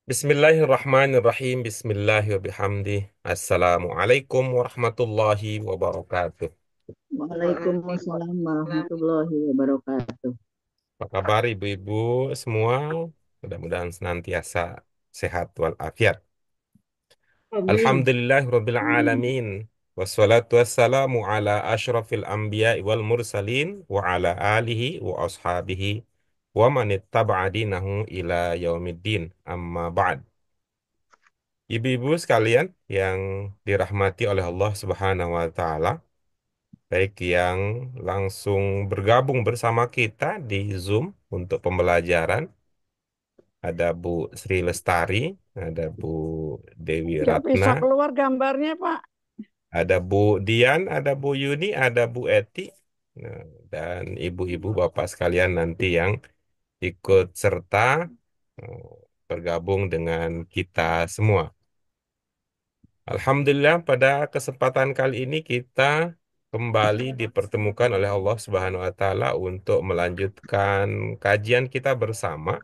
Bismillahirrahmanirrahim. Bismillahirrahmanirrahim. Assalamualaikum warahmatullahi wabarakatuh. Waalaikumsalam warahmatullahi wabarakatuh. Apa kabar ibu-ibu semua? Mudah-mudahan senantiasa sehat walafiat. Amin. Alhamdulillahirabbil alamin. Wassalatu wassalamu ala asyrafil anbiya wal mursalin wa ala alihi wa ashabihi wa man ittaba'a dinahu ila yaumiddin. Amma ba'd. Ibu-ibu sekalian yang dirahmati oleh Allah Subhanahu wa taala, baik yang langsung bergabung bersama kita di Zoom untuk pembelajaran, ada Bu Sri Lestari, ada Bu Dewi Nggak Ratna, bisa keluar gambarnya, Pak. ada Bu Dian, ada Bu Yuni, ada Bu Eti, nah, dan ibu-ibu bapak sekalian nanti yang ikut serta eh, bergabung dengan kita semua. Alhamdulillah pada kesempatan kali ini kita kembali dipertemukan oleh Allah Subhanahu wa taala untuk melanjutkan kajian kita bersama,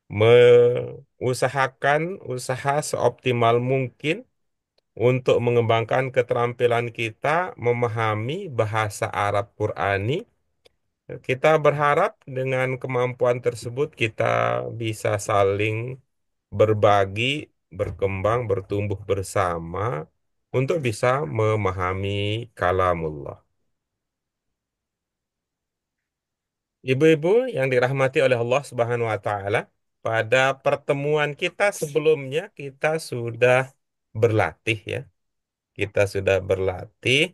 mengusahakan usaha seoptimal mungkin untuk mengembangkan keterampilan kita memahami bahasa Arab Qurani. Kita berharap dengan kemampuan tersebut kita bisa saling berbagi, berkembang, bertumbuh bersama untuk bisa memahami kalamullah. Ibu-ibu yang dirahmati oleh Allah Subhanahu wa taala, pada pertemuan kita sebelumnya kita sudah berlatih ya. Kita sudah berlatih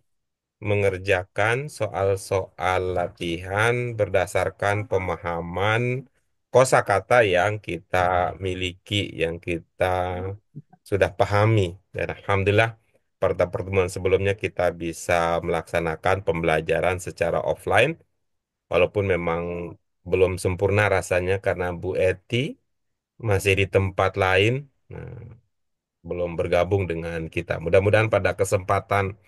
mengerjakan soal-soal latihan berdasarkan pemahaman kosakata yang kita miliki, yang kita sudah pahami. Dan Alhamdulillah, pada pertemuan sebelumnya kita bisa melaksanakan pembelajaran secara offline, walaupun memang belum sempurna rasanya karena Bu Eti masih di tempat lain, nah, belum bergabung dengan kita. Mudah-mudahan pada kesempatan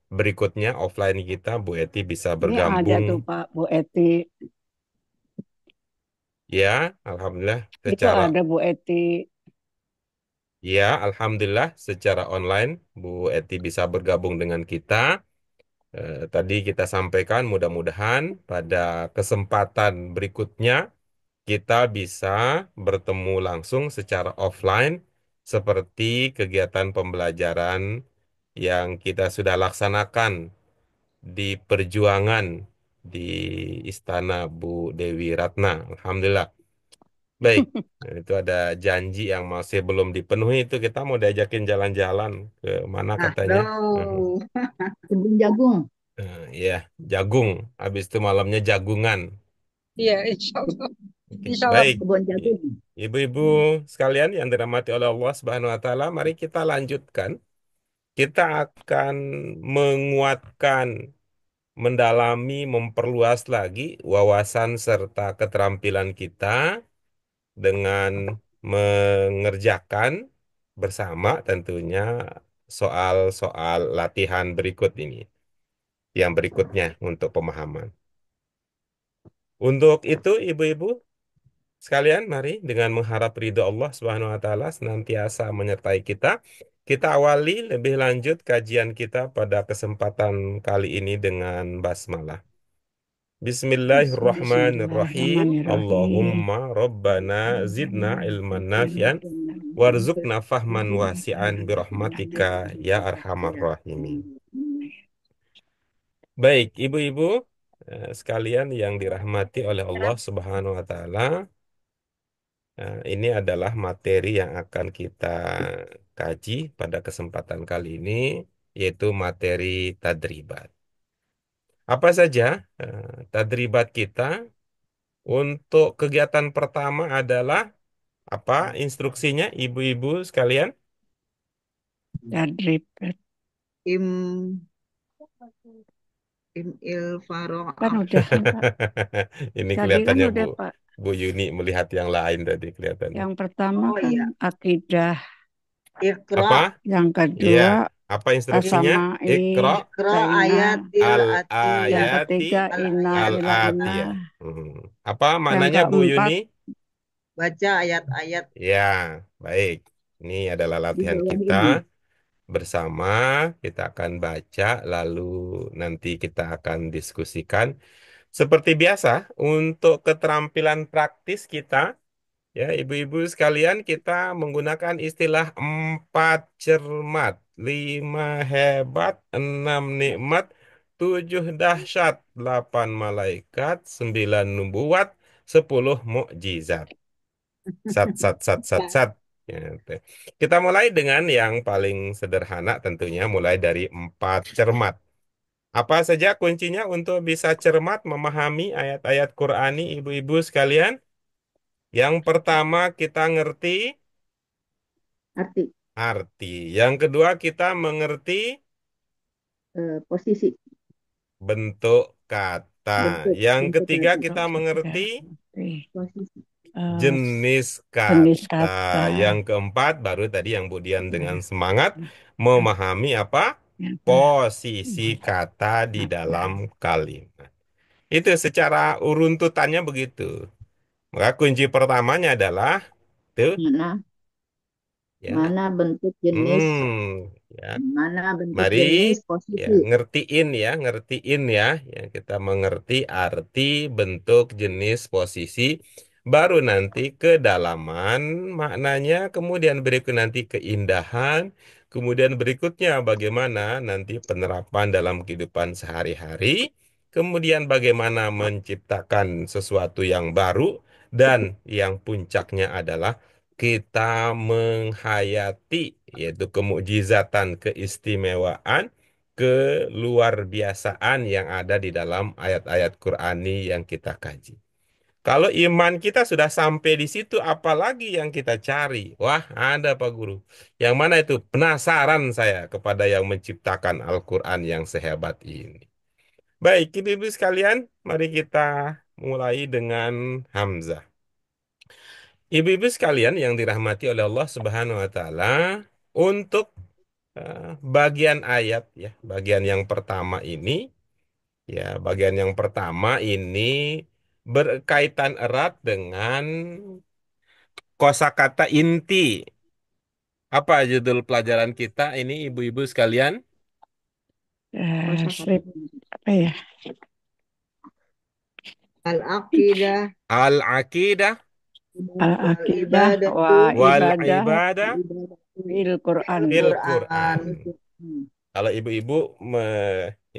berikutnya offline kita Bu Eti bisa Ini ada bergabung tuh, Pak, Bu Eti. ya. Alhamdulillah Itu secara ada Bu Eti. ya Alhamdulillah secara online Bu Eti bisa bergabung dengan kita. Tadi kita sampaikan mudah-mudahan pada kesempatan berikutnya kita bisa bertemu langsung secara offline seperti kegiatan pembelajaran yang kita sudah laksanakan di perjuangan di Istana Bu Dewi Ratna. Alhamdulillah. Baik, nah, itu ada janji yang masih belum dipenuhi itu kita mau diajakin jalan-jalan ke mana katanya. Mhm. Aduh. Kebun jagung. Ya, jagung. Habis itu malamnya jagungan. Iya, insya Allah. Oke, Insya Allah baik. kebun I- jagung. Ibu-ibu sekalian yang dirahmati oleh Allah Subhanahu wa taala, mari kita lanjutkan. Kita akan menguatkan, mendalami, memperluas lagi wawasan serta keterampilan kita dengan mengerjakan bersama tentunya soal-soal latihan berikut ini, yang berikutnya untuk pemahaman. Untuk itu, ibu-ibu sekalian, mari dengan mengharap ridho Allah Subhanahu wa taala senantiasa menyertai kita. Kita awali lebih lanjut kajian kita pada kesempatan kali ini dengan basmalah. Bismillahirrahmanirrahim. Bismillahirrahmanirrahim. Allahumma Rabbana zidna ilman nafian warzuqna fahman wasi'an birahmatika ya arhamar rahimin. Baik, ibu-ibu sekalian yang dirahmati oleh Allah Subhanahu wa taala, ini adalah materi yang akan kita kaji pada kesempatan kali ini, yaitu materi tadribat. Apa saja tadribat kita? Untuk kegiatan pertama adalah apa instruksinya ibu-ibu sekalian? Tadrib. Im il Kan faro'ah. udah nih, Pak. Ini Tadi kan kelihatannya Bu udah, Pak. Bu Yuni melihat yang lain tadi kelihatannya. Yang pertama Oh kan iya, akidah. Iqra. Apa? Yang Iya. kedua Apa instruksinya? Asama'i. Iqra Iqra Kaina. ayatil Yang atiyah. al-ayati ketiga Al Inna ayatil ilahina. al-atiyah. Hmm. Apa Yang maknanya Bu Yuni? keempat baca ayat-ayat Ya, baik. Ini adalah di latihan bawah kita ini. bersama. Kita akan baca, lalu nanti kita akan diskusikan. Seperti biasa, untuk keterampilan praktis kita, ya, ibu-ibu sekalian, kita menggunakan istilah empat cermat, lima hebat, enam nikmat, tujuh dahsyat, delapan malaikat, sembilan nubuat, sepuluh mukjizat. Sat, sat, sat, sat, Ya. sat. Ya, oke. Kita mulai dengan yang paling sederhana tentunya, mulai dari empat cermat. Apa saja kuncinya untuk bisa cermat memahami ayat-ayat Qurani, ibu-ibu sekalian? Yang pertama kita ngerti Arti arti. Yang kedua kita mengerti posisi bentuk kata. bentuk Yang bentuk ketiga kata kita Untuk ketiga, mengerti oke. posisi jenis Jenis kata. kata. Yang keempat baru tadi yang Budian dengan Nah, semangat memahami apa? apa? Posisi kata di dalam kalimat. Itu secara uruntutannya begitu. Maka kunci pertamanya adalah tuh mana ya. mana bentuk jenis Ya. mana bentuk Mari jenis ya posisi. ngertiin ya, ya kita mengerti arti, bentuk, jenis, posisi, baru nanti kedalaman maknanya, kemudian berikut nanti keindahan, kemudian berikutnya bagaimana nanti penerapan dalam kehidupan sehari-hari, kemudian bagaimana menciptakan sesuatu yang baru, dan yang puncaknya adalah kita menghayati yaitu kemukjizatan, keistimewaan, keluar biasaan yang ada di dalam ayat-ayat Qurani yang kita kaji. Kalau iman kita sudah sampai di situ, apalagi yang kita cari? Wah, ada Pak Guru. Yang mana itu? Penasaran saya kepada yang menciptakan Al-Quran yang sehebat ini. Baik, ibu-ibu sekalian, mari kita mulai dengan Hamzah. Ibu-ibu sekalian yang dirahmati oleh Allah Subhanahu wa taala, untuk bagian ayat ya, bagian yang pertama ini ya, bagian yang pertama ini berkaitan erat dengan kosakata inti. Apa judul pelajaran kita ini ibu-ibu sekalian? Kosakata Strip apa ya? al-aqidah Al-aqidah wal Al-aqidah ibadatu wa wal ibadah ibadah ibadatu fil Quran. fil Al-Quran. Quran. Kalau ibu-ibu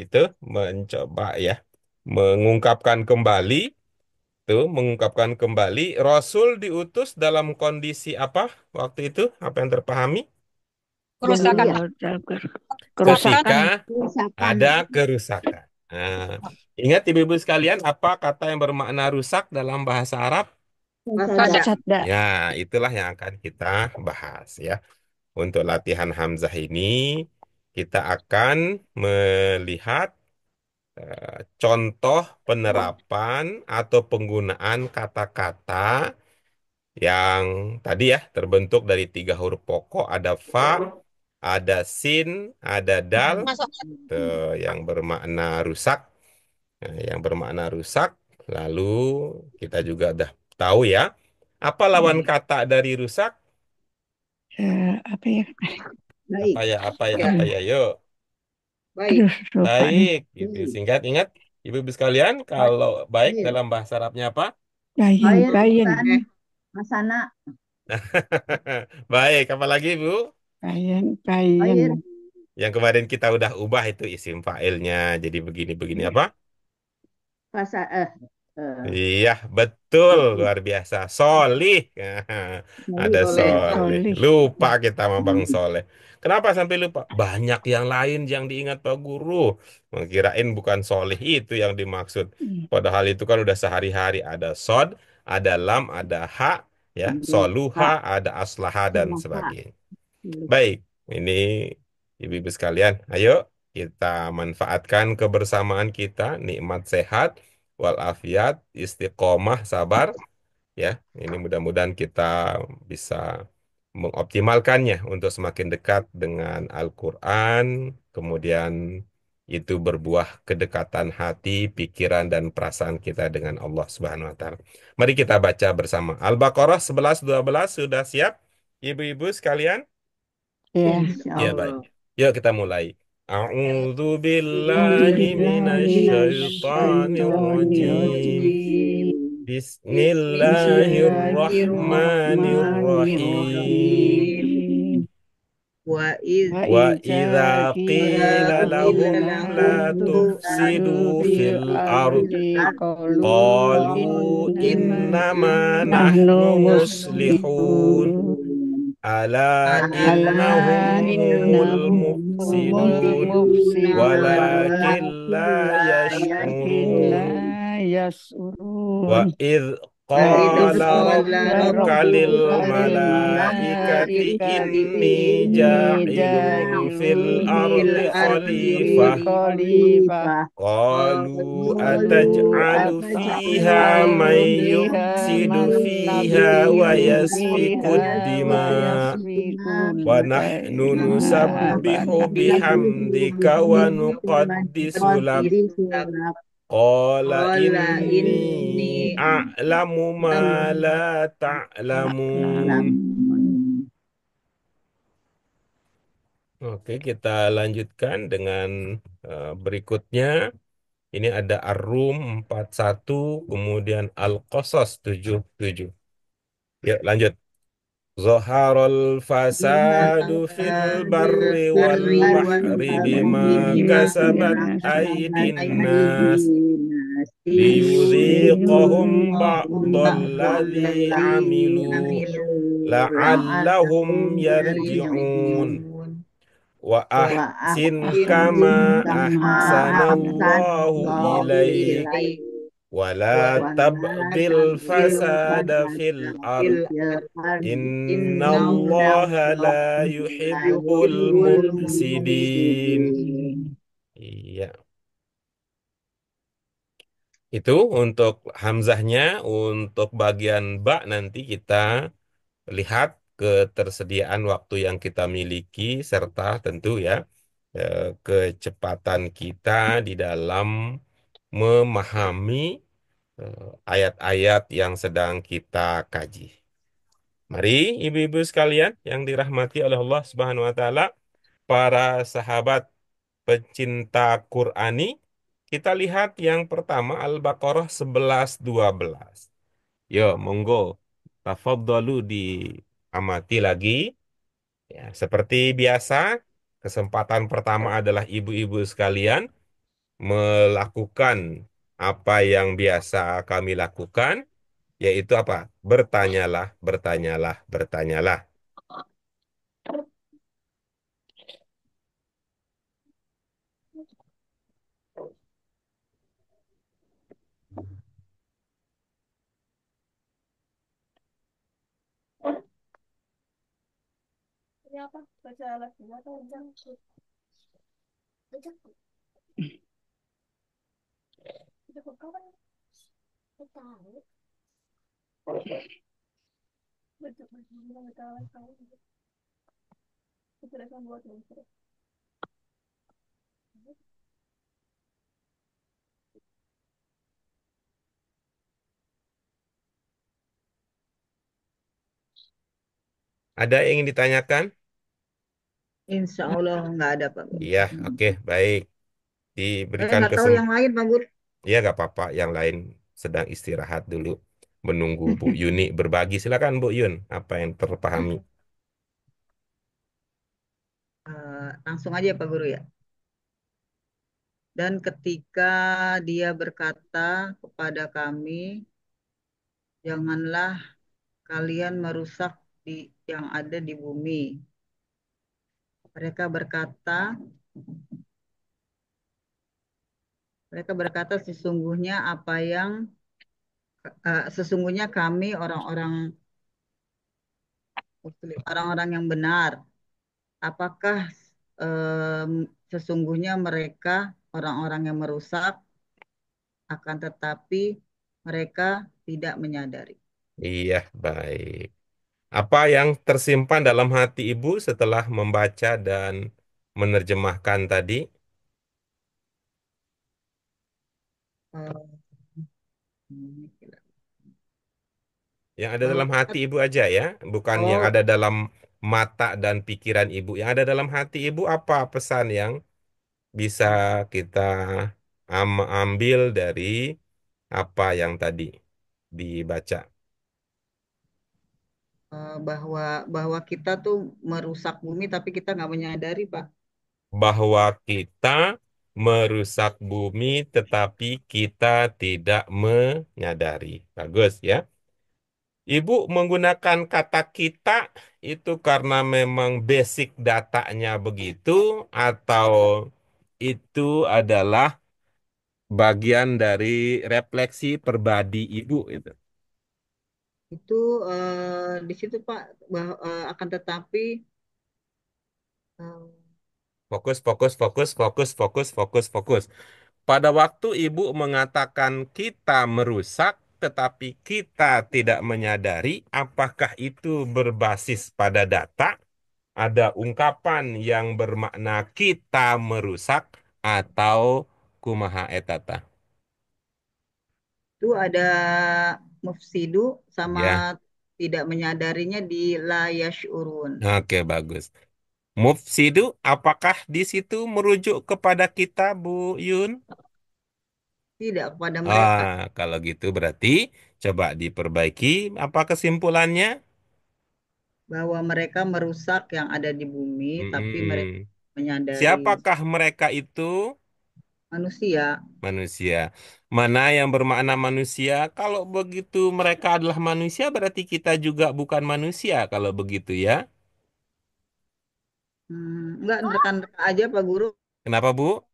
itu mencoba ya mengungkapkan kembali. Tuh, mengungkapkan kembali, Rasul diutus dalam kondisi apa waktu itu? Apa yang terpahami? Kerusakan. Jahiliyah. Kerusakan. Ketika Kerusakan. ada kerusakan. Nah, ingat ibu-ibu sekalian, apa kata yang bermakna rusak dalam bahasa Arab? Fasada. Fasada. Ya, itulah yang akan kita bahas ya. Untuk latihan Hamzah ini, kita akan melihat contoh penerapan atau penggunaan kata-kata yang tadi ya terbentuk dari tiga huruf pokok, ada fa, ada sin, ada dal, tuh, yang bermakna rusak. Nah, yang bermakna rusak. Lalu kita juga udah tahu ya, apa lawan kata dari rusak? Apa ya? Baik. Apa ya, Ya, apa Aduh, ya, yuk. baik. aduh, lupa nih. Baik, gitu. Baik. Singkat, ingat, ibu-ibu sekalian, kalau baik Baik. dalam bahasa Arabnya apa? Kain, Baik, kain, bukan Eh, Masana. baik, apa lagi, Bu? kain, kain. Baik. Yang kemarin kita udah ubah itu isim fa'ilnya, jadi begini-begini apa? Fasa, eh, Iya, betul, apa? luar biasa. Solih. Ada Baik. Oh, solih. solih. Lupa kita sama Bang Hmm. Soleh. Kenapa sampai lupa? Banyak yang lain yang diingat Pak Guru. Mengkirain bukan solih itu yang dimaksud. Hmm. Padahal itu kan udah sehari-hari. Ada sod, ada lam, ada ha, ya, Ada soluha, Pak. ada aslaha, dan Sama Pak. sebagainya. Baik, ini ibu-ibu sekalian, ayo kita manfaatkan kebersamaan kita, nikmat sehat, walafiat, istiqomah, sabar, ya. Ini mudah-mudahan kita bisa mengoptimalkannya untuk semakin dekat dengan Al-Quran, kemudian itu berbuah kedekatan hati, pikiran, dan perasaan kita dengan Allah Subhanahu wa Ta'ala. Mari kita baca bersama. Al-Baqarah 11-12 sudah siap, ibu-ibu sekalian? Ya. Insya Ya, baik. Allah. Yuk kita mulai. A'udzu A'udzu billahi billahi minasyaitonir minasyaitonir rajim. rajim. Bismillahirrahmanirrahim. Bismillahirrahmanirrahim. Wa Wa Wa idza idza qila qila lahum lahum la la tufsidu tufsidu fil fil ard ardi qalu qalu innama innama nahnu nahnu muslihun. muslihun. Ala Ala innahum humul innahum humul mufsidun mufsidun walakin la walakin la yash'urun. Wa yasurun. idh Wa idh qala qala rabbuka lil rabbuka lil malaikati malaikati inni inni ja'ilun fil ja'ilun ardi fil ardi khalifah. khalifah. Qalu Qalu ataj'alu fiha ataj'alu man fiha yufsidu man fiha wa yufsidu yasfiku fiha wa dima yasfikul wa nahnu dima'a wa nusabbihu nahnu bihamdika wa nuqaddisu lak. Qala inni a'lamu ma la ta'lamun. na'lamun. Oke, kita lanjutkan dengan berikutnya. Ini ada Ar-Rum 41, kemudian Al-Qasas 77. Yuk, lanjut. Zoharul fasadu fil barri wal bahri bima kasabat aydin nas liyudhiqahum ba'dalladzi amilu la'allahum yarji'un. Wa ahsin kama ahsanallahu ilaik wa la tabghil fasada fil ard innallaha la yuhibbul mufsidin. Iya, itu untuk hamzahnya. Untuk bagian ba nanti kita lihat ketersediaan waktu yang kita miliki serta tentu ya kecepatan kita di dalam memahami ayat-ayat yang sedang kita kaji. Mari ibu-ibu sekalian yang dirahmati oleh Allah Subhanahu wa taala, para sahabat pencinta Qur'ani, kita lihat yang pertama Al-Baqarah 11-12. Yo, monggo. Tafadhalu diamati lagi. Ya, seperti biasa, kesempatan pertama adalah ibu-ibu sekalian melakukan apa yang biasa kami lakukan, yaitu apa? Bertanyalah, bertanyalah, bertanyalah. Ada yang ingin ditanyakan? Insya Allah nggak ada Pak Guru. Iya, oke, baik. Diberikan Nggak tahu yang lain Pak Guru. Ya, nggak apa-apa. Yang lain sedang istirahat dulu, menunggu Bu Yuni berbagi. Silakan Bu Yun, apa yang terpahami? Langsung aja Pak Guru ya. Dan ketika dia berkata kepada kami, janganlah kalian merusak yang ada di bumi. Mereka berkata, sesungguhnya sesungguhnya kami orang-orang orang-orang yang benar. Apakah sesungguhnya mereka orang-orang yang merusak, akan tetapi mereka tidak menyadari. Iya, baik. Apa yang tersimpan dalam hati Ibu setelah membaca dan menerjemahkan tadi? Eh, Yang ada bahwa dalam kita hati ibu aja ya, bukan yang oh ada dalam mata dan pikiran ibu. Yang ada dalam hati ibu apa pesan yang bisa kita ambil dari apa yang tadi dibaca? bahwa bahwa kita tuh merusak bumi tapi kita nggak menyadari, Pak. Bahwa kita merusak bumi tetapi kita tidak menyadari. Bagus ya. Ibu menggunakan kata kita itu karena memang basic datanya begitu atau itu adalah bagian dari refleksi pribadi ibu itu. Itu di situ Pak, akan tetapi eh, Fokus, fokus, fokus, fokus, fokus, fokus, fokus. Pada waktu ibu mengatakan kita merusak, tetapi kita tidak menyadari apakah itu berbasis pada data, ada ungkapan yang bermakna kita merusak atau kumaha etata. itu ada mufsidu sama Ya, tidak menyadarinya di la yashurun. oke bagus. Mufsidu, apakah di situ merujuk kepada kita, Bu Yun? Tidak kepada mereka Ah, kalau gitu berarti coba diperbaiki. Apa kesimpulannya? bahwa mereka merusak yang ada di bumi tapi mereka Mm-mm. menyadari Siapakah mereka itu? manusia. Manusia. Mana yang bermakna manusia? Kalau begitu mereka adalah manusia, berarti kita juga bukan manusia kalau begitu ya. Enggak, rekan-rekan aja Pak Guru, Kenapa, Bu?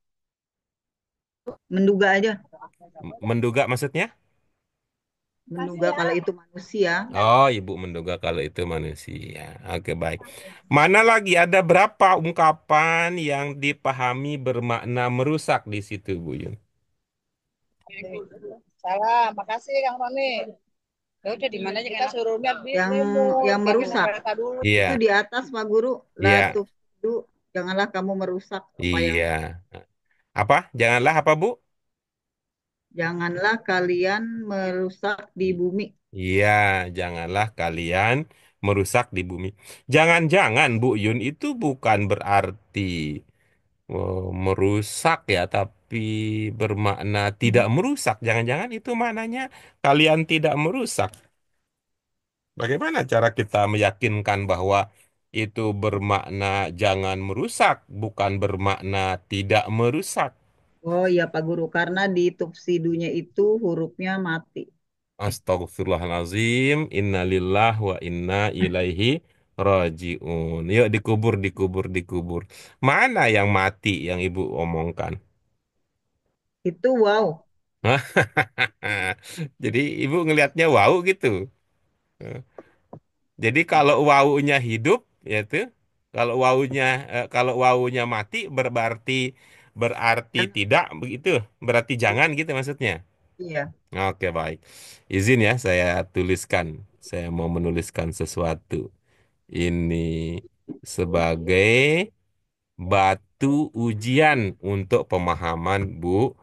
menduga aja, Menduga maksudnya? menduga kalau itu manusia. Oh, Ibu menduga kalau itu manusia. Oke, baik. Mana lagi ada berapa ungkapan yang dipahami bermakna merusak di situ, Bu Yun? Salah, makasih Kang Roni. Ya udah di mana aja kita suruh lihat di yang remote, yang gangguin merusak mereka dulu. itu Iya, di atas Pak Guru, la iya, tufsidu, janganlah kamu merusak apa yang iya. Apa? Janganlah apa, Bu? janganlah kalian merusak di bumi. Iya, janganlah kalian merusak di bumi. Jangan-jangan Bu Yun itu bukan berarti merusak ya, tapi bermakna tidak merusak. Jangan-jangan itu maknanya kalian tidak merusak. Bagaimana cara kita meyakinkan bahwa itu bermakna jangan merusak, bukan bermakna tidak merusak? Oh iya Pak Guru, karena di tufsidunya itu hurufnya mati. Astagfirullahalazim, innalillah wa inna ilaihi rajiun. Yuk dikubur, dikubur, dikubur. Mana yang mati yang ibu omongkan? Itu wow. Jadi ibu ngelihatnya wow gitu. Jadi kalau wawunya hidup, yaitu kalau wawunya mati berarti berarti Kan? tidak begitu. Berarti jangan gitu maksudnya. Iya. Oke, baik. Izin ya saya tuliskan. Saya mau menuliskan sesuatu. Ini sebagai batu ujian untuk pemahaman Bu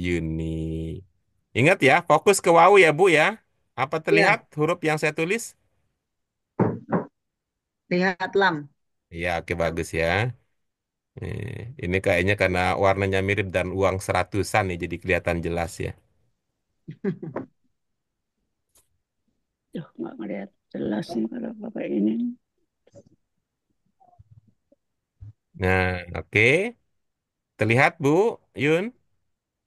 Yuni. Ingat ya, fokus ke wawu ya Bu ya. Apa terlihat Iya, huruf yang saya tulis? lihat lam. Iya, oke bagus ya. Ini kayaknya karena warnanya mirip dan uang seratusan nih, jadi kelihatan jelas ya. Duh, nggak ngeliat jelas nih kalau pakai ini. Nah, oke. Terlihat Bu Yun?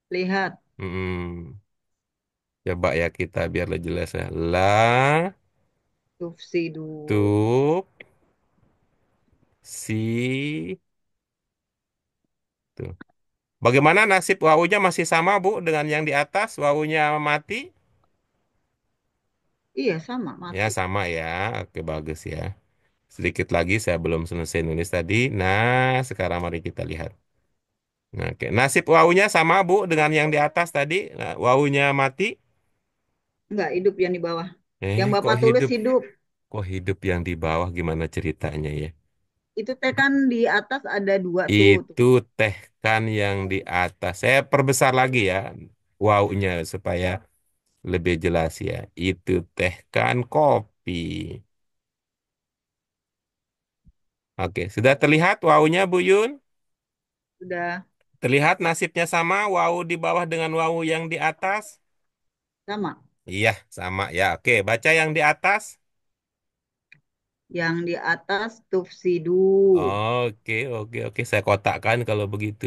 Lihat Mm-mm. Coba ya kita biar lebih jelas ya. La, tufsidu. tu, si, tuh. Bagaimana nasib wawunya masih sama, Bu, dengan yang di atas? Wawunya mati? Iya sama Ya, mati. sama ya. Oke, bagus ya. Sedikit lagi, saya belum selesai nulis tadi. Nah, sekarang mari kita lihat. Nah, oke. Nasib wawunya sama, Bu, dengan yang di atas tadi. Nah, wawunya mati. Enggak, hidup yang di bawah. Yang Kok Bapak tulis hidup? hidup. Kok hidup yang di bawah? Gimana ceritanya ya? Itu teh kan di atas ada dua tuh. Itu teh kan yang di atas. Saya perbesar lagi ya. wow-nya supaya lebih jelas ya. Itu teh kan kopi. Oke, sudah terlihat wow-nya Bu Yun? Sudah Terlihat nasibnya sama, wow di bawah dengan wow yang di atas? sama. Iya, sama ya. Oke, baca yang di atas. Yang di atas tufsidu. Oke, oke, oke. Saya kotakkan kalau begitu.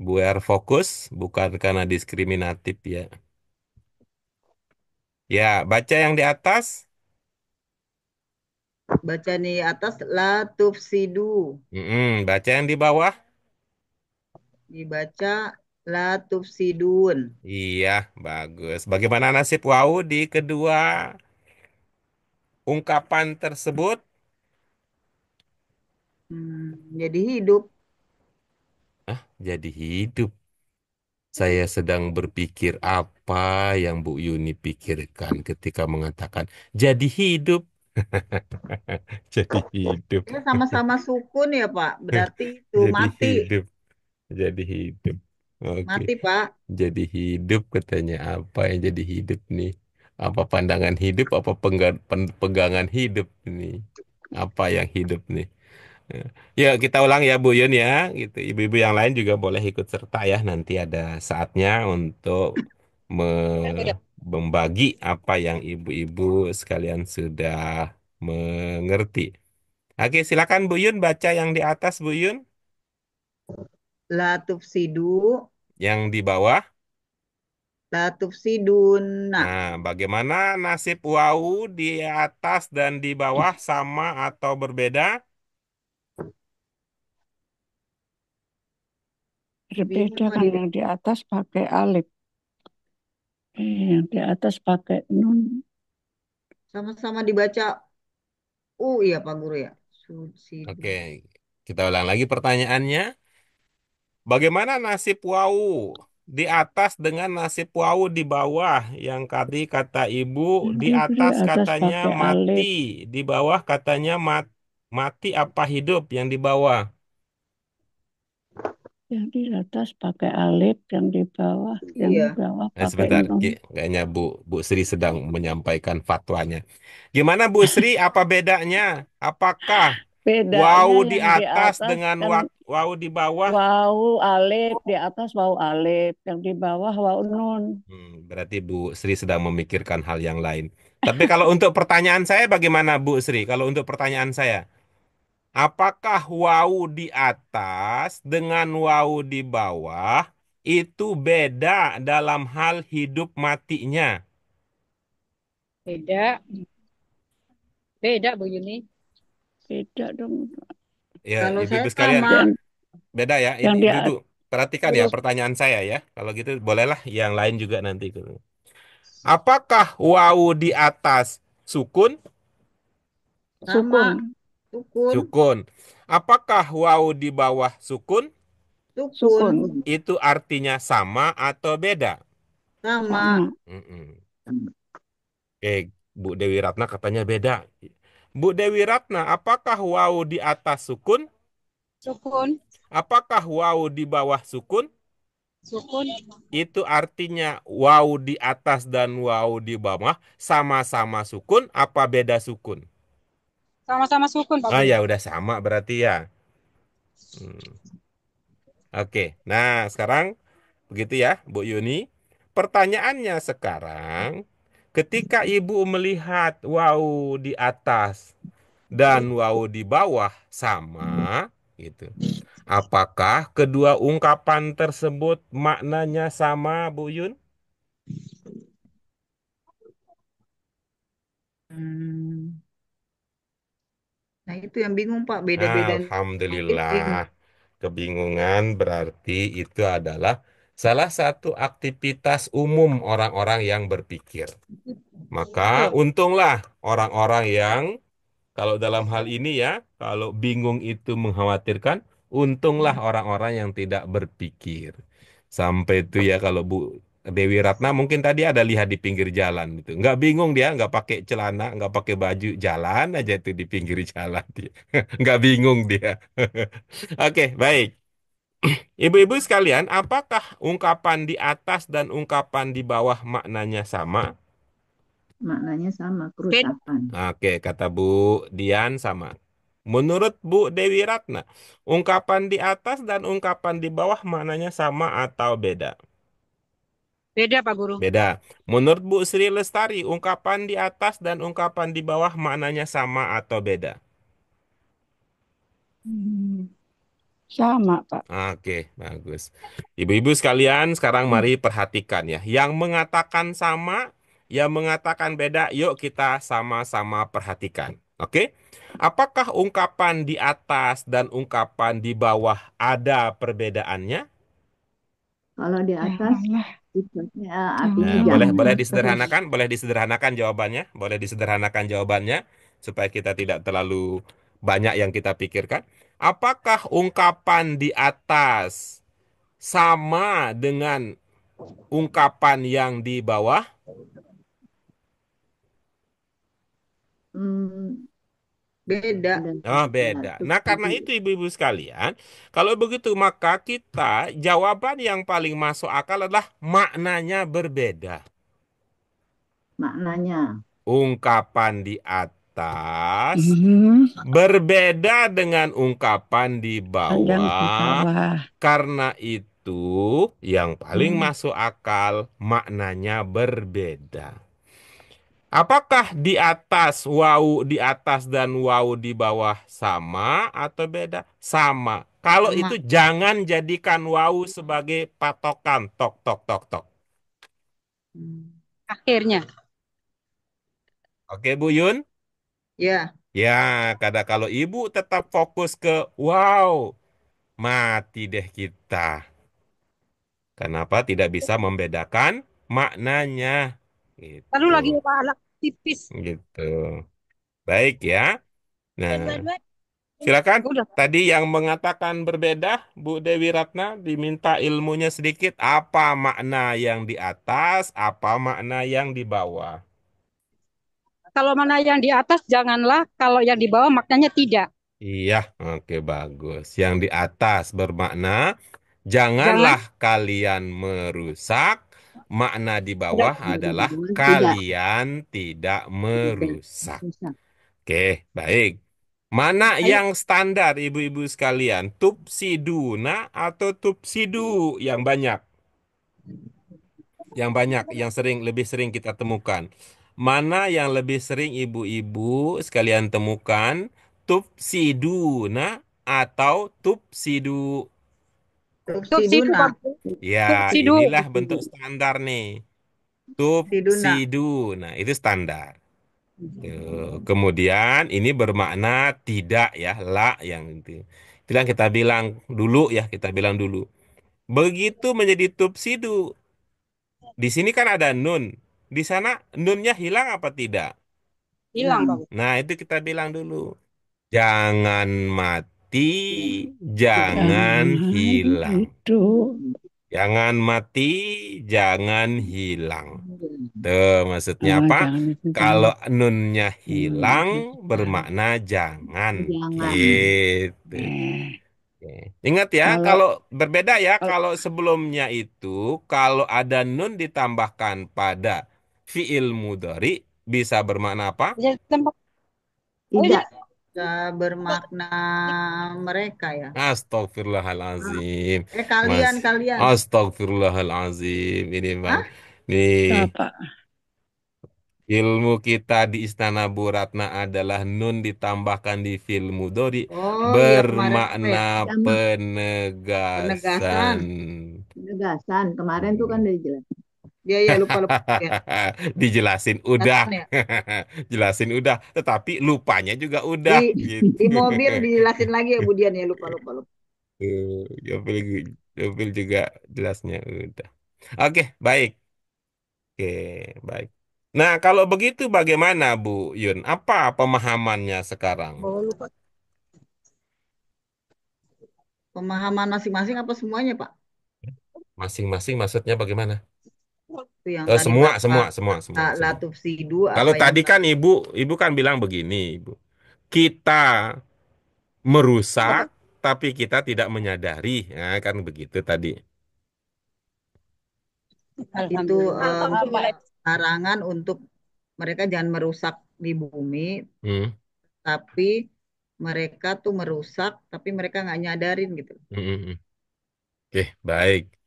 Biar fokus, bukan karena diskriminatif ya. Ya, baca yang di atas. Baca di atas la tufsidu. Baca yang di bawah. Dibaca la tufsidun. Iya, bagus. Bagaimana nasib wow di kedua ungkapan tersebut? Jadi hidup. Ah, jadi hidup. Saya sedang berpikir apa yang Bu Yuni pikirkan ketika mengatakan jadi hidup. Jadi hidup. Ya sama-sama sukun ya Pak. Berarti itu Jadi mati. hidup. Jadi hidup. Oke. Mati Pak. Jadi hidup katanya apa yang jadi hidup nih? Apa pandangan hidup? Apa pegangan hidup ini? Apa yang hidup nih? Ya, kita ulang ya Bu Yun ya. Gitu. Ibu-ibu yang lain juga boleh ikut serta ya. Nanti ada saatnya untuk membagi apa yang ibu-ibu sekalian sudah mengerti. Oke, silakan Bu Yun baca yang di atas Bu Yun. La tufsidu. Yang di bawah. La tufsidun. Nah, Nah, bagaimana nasib wau di atas dan di bawah sama atau berbeda? bingung Berbeda kan adik. yang di atas pakai alif, yang di atas pakai nun. Sama-sama dibaca iya Pak Guru ya. Subsidu. Oke, kita ulang lagi pertanyaannya. Bagaimana nasib wau di atas dengan nasib wau di bawah? Yang tadi kata ibu di Di atas atas katanya pakai mati, alif, di bawah katanya mati apa hidup yang di bawah? yang di atas pakai alif, yang di Iya. bawah pakai Sebentar, nun. kayaknya Bu Sri sedang menyampaikan fatwanya. Gimana Bu Sri? Apa bedanya? Apakah wau Bedanya di yang di atas atas dengan kan wau di bawah? wau alif, di atas wau alif, yang di bawah wau nun. Berarti Bu Sri sedang memikirkan hal yang lain. Tapi kalau untuk pertanyaan saya bagaimana Bu Sri? Kalau untuk pertanyaan saya, apakah wau di atas dengan wau di bawah itu beda dalam hal hidup matinya? Beda, beda Bu Yuni. Beda dong. Ya, Kalau saya ibu-ibu sekalian, sama. Yang beda ya. Ini yang di ibu-ibu perhatikan ya Terus pertanyaan saya ya. Kalau gitu bolehlah yang lain juga nanti. Apakah wau di atas sukun? Sama. sukun, Sukun. Sukun. Apakah wau di bawah sukun? Sukun. sukun Itu artinya sama atau beda? Sama. sama. Mm-mm. Bu Dewi Ratna katanya beda. Bu Dewi Ratna, apakah wau di atas sukun? sukun, Apakah wau di bawah sukun? sukun, Itu artinya wau di atas dan wau di bawah sama-sama sukun apa beda sukun? sama-sama sukun Pak Ah Guru. ya udah sama berarti ya. Hmm. Oke. Nah, sekarang begitu ya, Bu Yuni. Pertanyaannya sekarang, ketika Ibu melihat wau di atas dan wau di bawah sama gitu. Apakah kedua ungkapan tersebut maknanya sama, Bu Yun? Hmm. Nah itu yang bingung Pak. Beda-beda notif Alhamdulillah. bingung. Kebingungan berarti itu adalah salah satu aktivitas umum orang-orang yang berpikir. Maka Betul. untunglah orang-orang yang kalau dalam hal ini ya, kalau bingung itu mengkhawatirkan, untunglah orang-orang yang tidak berpikir. Sampai itu ya kalau Bu Dewi Ratna mungkin tadi ada lihat di pinggir jalan itu. Nggak bingung dia, nggak pakai celana, nggak pakai baju, jalan aja itu di pinggir jalan dia. Nggak bingung dia. Oke, baik. Ibu-ibu sekalian, apakah ungkapan di atas dan ungkapan di bawah maknanya sama? Maknanya sama, Beda. kerusakan. Oke, kata Bu Dian sama. Menurut Bu Dewi Ratna, ungkapan di atas dan ungkapan di bawah maknanya sama atau beda? Beda, Pak Guru. Beda. Menurut Bu Sri Lestari, ungkapan di atas dan ungkapan di bawah maknanya sama atau beda? Hmm, sama, Pak. Oke, bagus. Ibu-ibu sekalian, sekarang mari perhatikan ya. Yang mengatakan sama, yang mengatakan beda, yuk kita sama-sama perhatikan. Oke? Apakah ungkapan di atas dan ungkapan di bawah ada perbedaannya? Kalau di atas, Janganlah. artinya Nah, boleh jangan boleh terus. disederhanakan, boleh disederhanakan jawabannya, boleh disederhanakan jawabannya supaya kita tidak terlalu banyak yang kita pikirkan. Apakah ungkapan di atas sama dengan ungkapan yang di bawah? Hmm, beda. Oh, beda. Nah, karena itu ibu-ibu sekalian, kalau begitu maka kita jawaban yang paling masuk akal adalah maknanya berbeda. Maknanya Ungkapan di atas hmm, berbeda dengan ungkapan di yang di bawah. bawah. Karena itu yang paling Hmm, masuk akal maknanya berbeda. Apakah di atas wau di atas dan wau di bawah sama atau beda? Sama. Kalau itu Sama. jangan jadikan wau sebagai patokan. Tok tok tok tok. Hmm. Akhirnya. Oke Bu Yun? Ya, Ya, kalau ibu tetap fokus ke wow, mati deh kita. Kenapa tidak bisa membedakan maknanya? Lalu Gitu. lagi Pak anak tipis. Gitu. Baik ya. Nah, Dua-dua. silakan. Udah. Tadi yang mengatakan berbeda, Bu Dewi Ratna diminta ilmunya sedikit. Apa makna yang di atas, apa makna yang di bawah? Kalau mana yang di atas janganlah, kalau yang di bawah maknanya tidak. Iya, oke bagus. Yang di atas bermakna Jangan janganlah kalian merusak. Makna di tidak. bawah adalah tidak, kalian tidak tidak merusak. rusak. Oke, baik. Mana Ayo, yang standar ibu-ibu sekalian? Tupsiduna atau tupsidu yang banyak? Yang banyak, yang lebih sering kita temukan. Mana yang lebih sering ibu-ibu sekalian temukan? Tupsiduna atau tupsidu? subsidu Pak Tupsiduna. Guru. Ya, Subsidu. inilah bentuk standar nih. Tupsiduna. Tupsidu. Nah, itu standar. Tuh. Kemudian ini bermakna tidak ya, la yang itu. Itu yang kita bilang dulu ya, kita bilang dulu. Begitu menjadi tupsidu, di sini kan ada nun. Di sana nunnya hilang apa tidak? Hilang Pak Hilang. Guru. Nah, itu kita bilang dulu. Jangan mati, jangan Jangan hilang. itu. Jangan mati, jangan hilang. Tuh, maksudnya Oh, apa? jangan itu Kalau jangan. nunnya hilang, Jangan. bermakna jangan. Jangan. Gitu. Eh, Oke. Ingat ya, kalau kalau berbeda ya, kalau kalau sebelumnya itu, kalau ada nun ditambahkan pada fiil mudhari, bisa bermakna apa? Jadi tempat. Oh, jadi tidak, Bermakna mereka ya. Ah, Astagfirullahalazim. Mas, kalian. Astagfirullahalazim. Ini Bang. Hah? Nih, Bapak. ilmu kita di Istana Bu Ratna adalah nun ditambahkan di fiil mudhari Oh iya kemarin apa ya? bermakna Sama penegasan. Penegasan. penegasan. Kemarin tuh kan Hmm. udah jelas. Iya iya lupa lupa ya. Dijelasin udah. Penegasan ya. Jelasin udah, tetapi lupanya juga Di udah gitu. di mobil dijelasin lagi ya Budian ya lupa lupa lupa. Gopil, Gopil juga jelasnya udah. Oke, baik. Oke, baik. Nah, kalau begitu bagaimana Bu Yun? Apa pemahamannya sekarang? oh, lupa. Pemahaman masing-masing apa semuanya Pak? Masing-masing maksudnya bagaimana? Itu yang Oh, tadi semua, Bapak semua, semua, semua, semua. Latufsidu Kalau apa yang tadi kan ibu kan bilang begini, ibu. Kita merusak, apa? tetapi kita tidak menyadari. Nah, kan begitu tadi. Itu Alhamdulillah. larangan untuk mereka jangan merusak di bumi, Hmm, tapi mereka tuh merusak, tapi mereka nggak nyadarin gitu. hmm, hmm, hmm. Oke, baik.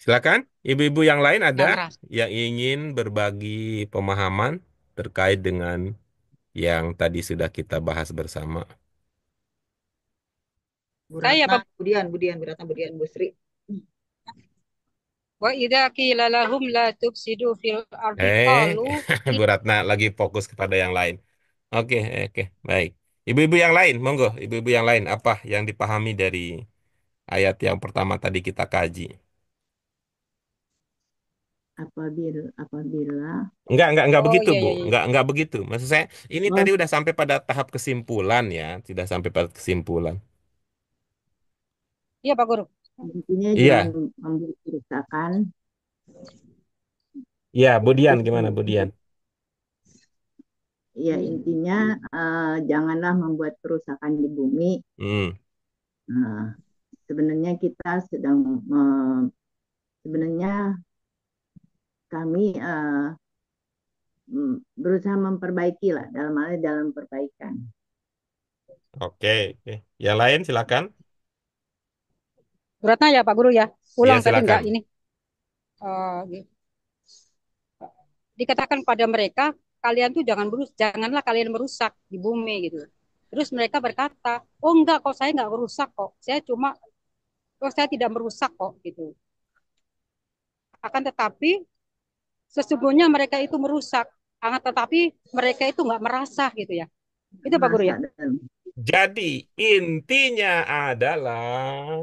Silakan, ibu-ibu yang lain ada Nggak ngerasa. yang ingin berbagi pemahaman terkait dengan yang tadi sudah kita bahas bersama. Bu Saya Ratna, Pak, Bu Ratna, Bu Sri. wa idza qila lahum la tufsidu fil ardi Eh, qalu Bu Ratna lagi fokus kepada yang lain. Oke, oke, baik. Ibu-ibu yang lain, monggo. Ibu-ibu yang lain, apa yang dipahami dari ayat yang pertama tadi kita kaji? Apabila Enggak oh begitu, iya Bu. iya iya. Enggak begitu. Maksud saya, ini oh, tadi udah sampai pada tahap kesimpulan ya, tidak sampai pada kesimpulan. Iya Pak Guru. intinya jangan Iya, membuat kerusakan iya, Budian untuk gimana, Budian? ya intinya janganlah membuat kerusakan di bumi. Hmm, Nah, sebenarnya kita sedang sebenarnya kami berusaha memperbaiki lah dalam hal dalam perbaikan. oke, oke. Yang lain silakan. Beratnya ya Pak Guru ya. Iya, Ulang tadi silakan. enggak ini. Eh, dikatakan pada mereka, kalian tuh janganlah kalian merusak di bumi gitu. Terus mereka berkata, oh enggak kok, saya enggak merusak kok. Saya tidak merusak kok gitu. Akan tetapi sesungguhnya mereka itu merusak. Akan tetapi mereka itu enggak merasa gitu ya. Itu Pak Guru Merasa ya. dalam Jadi, intinya adalah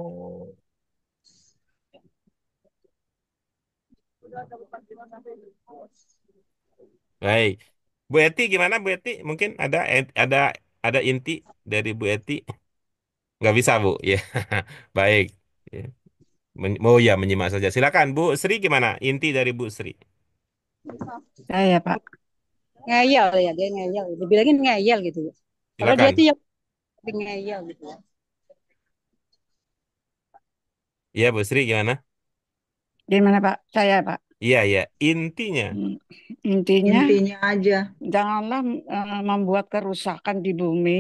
baik. Bu Eti gimana Bu Eti? Mungkin ada inti dari Bu Eti? Nggak bisa Bu. Ya, baik. Ya. Oh ya, menyimak saja. Silakan Bu Sri gimana? Inti dari Bu Sri. Saya, Pak. Ngeyel ya, dia ngeyel. Dibilangin ngeyel gitu ya. Padahal dia itu Silakan. yang ngeyel gitu ya. Iya Bu Sri gimana? Gimana, Pak? Saya, Pak. Iya ya. Intinya. Hmm, Intinya, intinya aja. janganlah membuat kerusakan di bumi.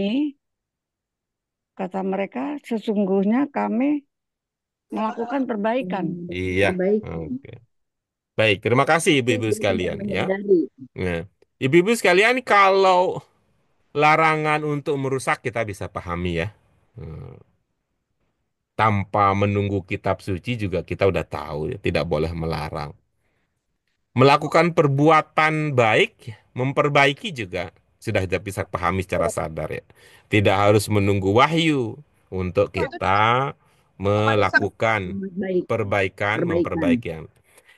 Kata mereka, sesungguhnya kami melakukan perbaikan. Iya. Perbaiki. Oke. Baik. Terima kasih Tapi ibu-ibu dia tidak sekalian ya. menyadari. Nah, ibu-ibu sekalian kalau larangan untuk merusak kita bisa pahami ya. Hmm. Tanpa menunggu kitab suci juga kita udah tahu ya, tidak boleh melarang. Melakukan perbuatan baik, memperbaiki juga sudah kita bisa pahami secara sadar ya. Tidak harus menunggu wahyu untuk kita melakukan Memperbaiki. perbaikan, Perbaikan. memperbaiki.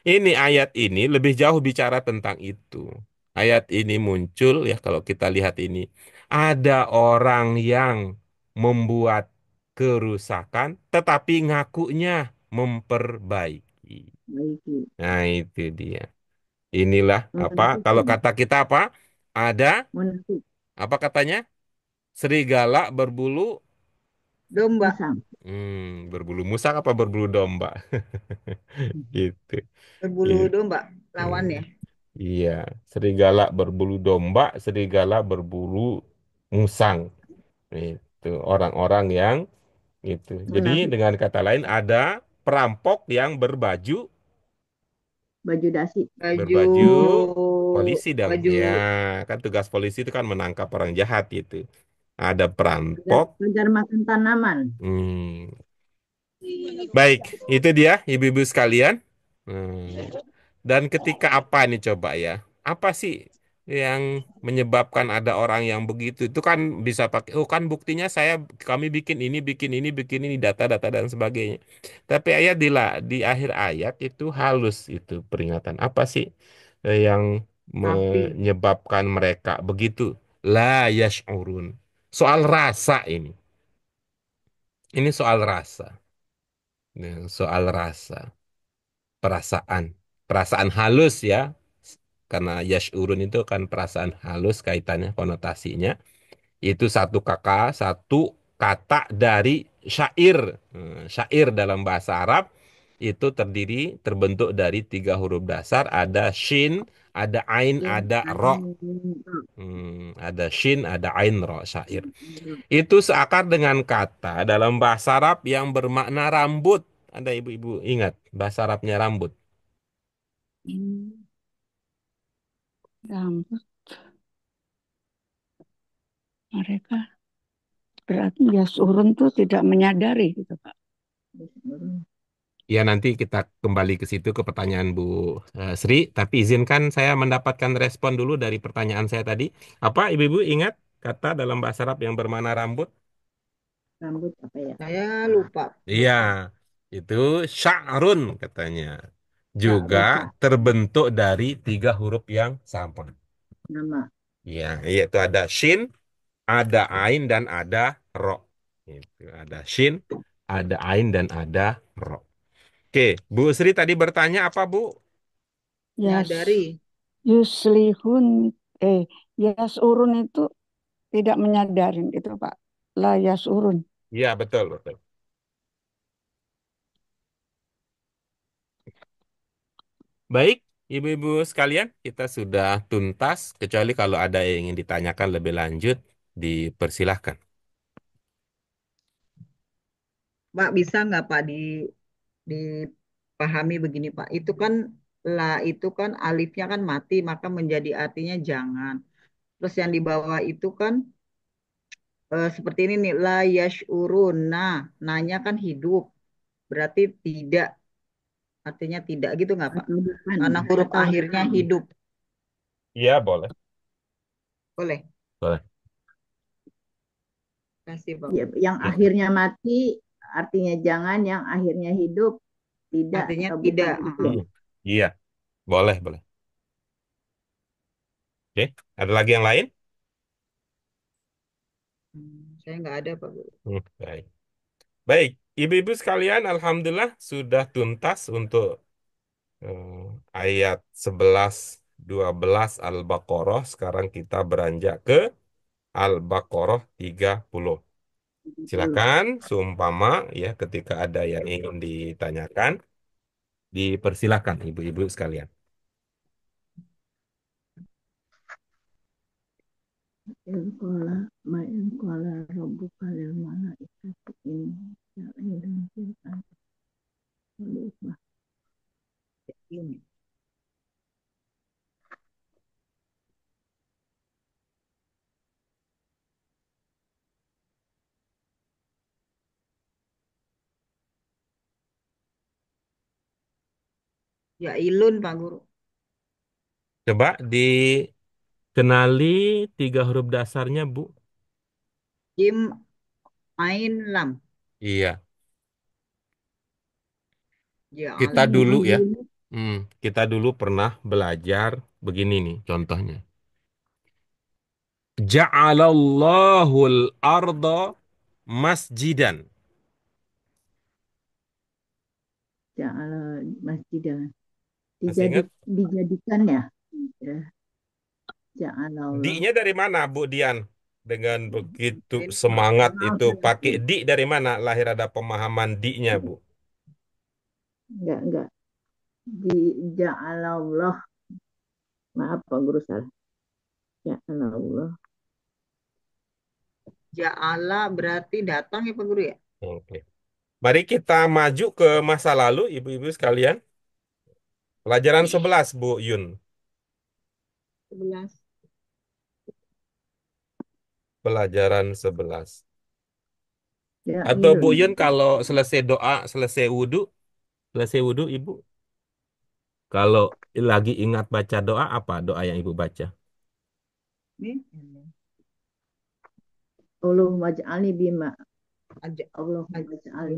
Ini ayat ini lebih jauh bicara tentang itu. Ayat ini muncul ya kalau kita lihat ini. Ada orang yang membuat kerusakan tetapi ngakunya memperbaiki. Perbaiki. Nah, itu dia. Inilah apa? Munafik. Kalau kata kita apa? Ada Munafik. apa katanya? Serigala berbulu Domba. berbulu musang apa berbulu domba? Gitu. Berbulu Iya. domba. Hmm. Lawannya. Iya, serigala berbulu domba, serigala berbulu musang. Itu orang-orang yang itu. Jadi Munafik. dengan kata lain ada perampok yang Baju dasi. Baju. berbaju polisi dong. Baju. Ya, kan tugas polisi itu kan menangkap orang jahat gitu. Ada Agar, perampok. agar makan tanaman. Hmm, baik, itu dia ibu-ibu sekalian. Hmm. Dan ketika apa nih coba ya? Apa sih yang menyebabkan ada orang yang begitu? Itu kan bisa pakai, oh kan buktinya kami bikin ini, data-data dan sebagainya. Tapi ayat di akhir ayat itu halus itu peringatan. Apa sih yang Tapi menyebabkan mereka begitu? La yash'urun. Soal rasa ini. Ini soal rasa. Soal rasa. Perasaan. Perasaan halus ya. Karena yashurun itu kan perasaan halus kaitannya konotasinya. Itu satu kata dari syair. Syair dalam bahasa Arab itu terbentuk dari tiga huruf dasar. Ada shin, ada ain, Sin, ada ro. ain, ro. Ada shin, ada ain, ro, syair. Itu seakar dengan kata dalam bahasa Arab yang bermakna rambut. Ada ibu-ibu ingat bahasa Arabnya rambut? Hmm, rambut mereka berarti ya surun tuh tidak menyadari gitu Pak. Ya, nanti kita kembali ke situ ke pertanyaan Bu Sri. Tapi izinkan saya mendapatkan respon dulu dari pertanyaan saya tadi. Apa ibu-ibu ingat kata dalam bahasa Arab yang bermakna rambut? Rambut apa ya? Saya lupa. Iya, itu sya'run katanya. Juga Sya'run, terbentuk dari tiga huruf yang sama. nama. Iya, yaitu ada shin, ada ain, dan ada ro. Itu ada shin, ada ain, dan ada ro. Oke, Bu Sri tadi bertanya apa, Bu? Yas Nyadari. yuslihun eh yasurun itu tidak menyadari itu Pak. La yasurun. Iya, betul, betul. Baik, ibu-ibu sekalian, kita sudah tuntas, kecuali kalau ada yang ingin ditanyakan lebih lanjut, dipersilahkan. Pak, bisa nggak Pak dipahami begini Pak? Itu kan la itu kan alifnya kan mati, maka menjadi artinya jangan. Terus yang di bawah itu kan seperti ini nih, la yashurun. Nah, nanya kan hidup. Berarti tidak, artinya tidak gitu nggak Pak? Atau bukan. Karena huruf Atau akhirnya bukan. hidup. Iya, boleh. Boleh. Boleh. Kasih Pak. Ya, yang Ya. akhirnya mati artinya jangan, yang akhirnya hidup tidak Artinya atau bukan tidak. gitu. Iya, boleh, boleh. Oke, ada lagi yang lain? Saya nggak ada Pak. Baik. Baik, ibu-ibu sekalian, alhamdulillah sudah tuntas untuk ayat 11, 12 Al-Baqarah. Sekarang kita beranjak ke Al-Baqarah 30. Silakan, seumpama ya ketika ada yang ingin ditanyakan, dipersilakan ibu-ibu sekalian. Inqala ma inqala rabbuka lil malaikati inni ja'ilun fil ardi khalifah. Ini. Ya ilun Pak Guru. Coba dikenali tiga huruf dasarnya, Bu. Jim Ain Lam. Iya, Ya kita alim. dulu ya. Kita dulu pernah belajar begini nih contohnya. Ja'alallahul arda masjidan. Ja'ala masjidah. Masih ingat? Dijadikan ya. Ya, Ja'ala Allah. Di-nya dari mana, Bu Dian? Dengan begitu Ini Pak. semangat Maaf, itu pakai di dari mana lahir ada pemahaman di-nya, Bu? enggak. Di Ja'ala Allah. Maaf Pak Guru salah. Ja'ala Allah. Ja'ala berarti datang ya Pak Guru ya? Oke. Mari kita maju ke masa lalu, ibu-ibu sekalian. Pelajaran 11, Bu Yun. 11. Pelajaran 11. Ya Atau Bu ilun. Yun kalau selesai doa, selesai wudhu, Ibu. Kalau lagi ingat baca doa, apa doa yang Ibu baca? Nih. Allah waj'alni bima. Aja. Allah waj'alni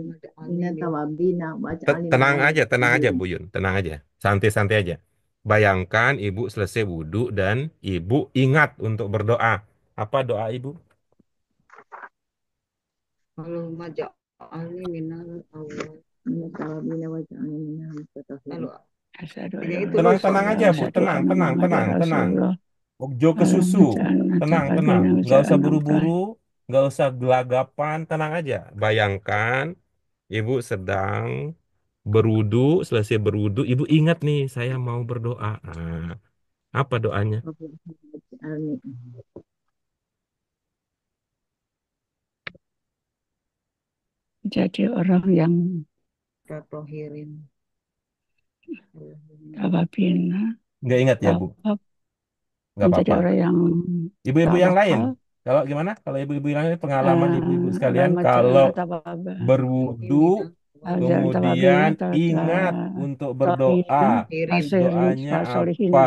minat Aja. tawabina waj'alni minal Tenang aja muttaqin. Bu Yun, tenang aja. Santai-santai aja. Bayangkan Ibu selesai wudhu dan Ibu ingat untuk berdoa. Apa doa Ibu? Allahumma ja'alni minal awal. Minat tawabina waj'alni minal muttaqin. Lalu Asyhadu an ini la itu ilaha Tenang-tenang illallah aja wa Bu, asyhadu tenang, anna tenang, Muhammadar tenang, tenang. Rasulullah. Jo ke susu. Allahumma ja'alna Tenang, tenang. taqabbal Nggak usah minna buru-buru. nggak usah gelagapan, tenang aja. Bayangkan ibu sedang berwudu, selesai berwudu, ibu ingat nih, saya mau berdoa. Apa doanya? Jadi orang yang Tatohirin. tawabina, Nggak ingat ya, Bu? tawab, Nggak menjadi apa-apa. orang yang Ibu-ibu yang lain, tawakal, kalau gimana? Kalau ibu-ibu yang lain, pengalaman ibu-ibu sekalian, Allahumma kalau ja'alna tawaba, berwudu, ajar tawabina, kemudian ingat untuk berdoa, tahirin, Tahirin. asirin, doanya fasolihin. apa?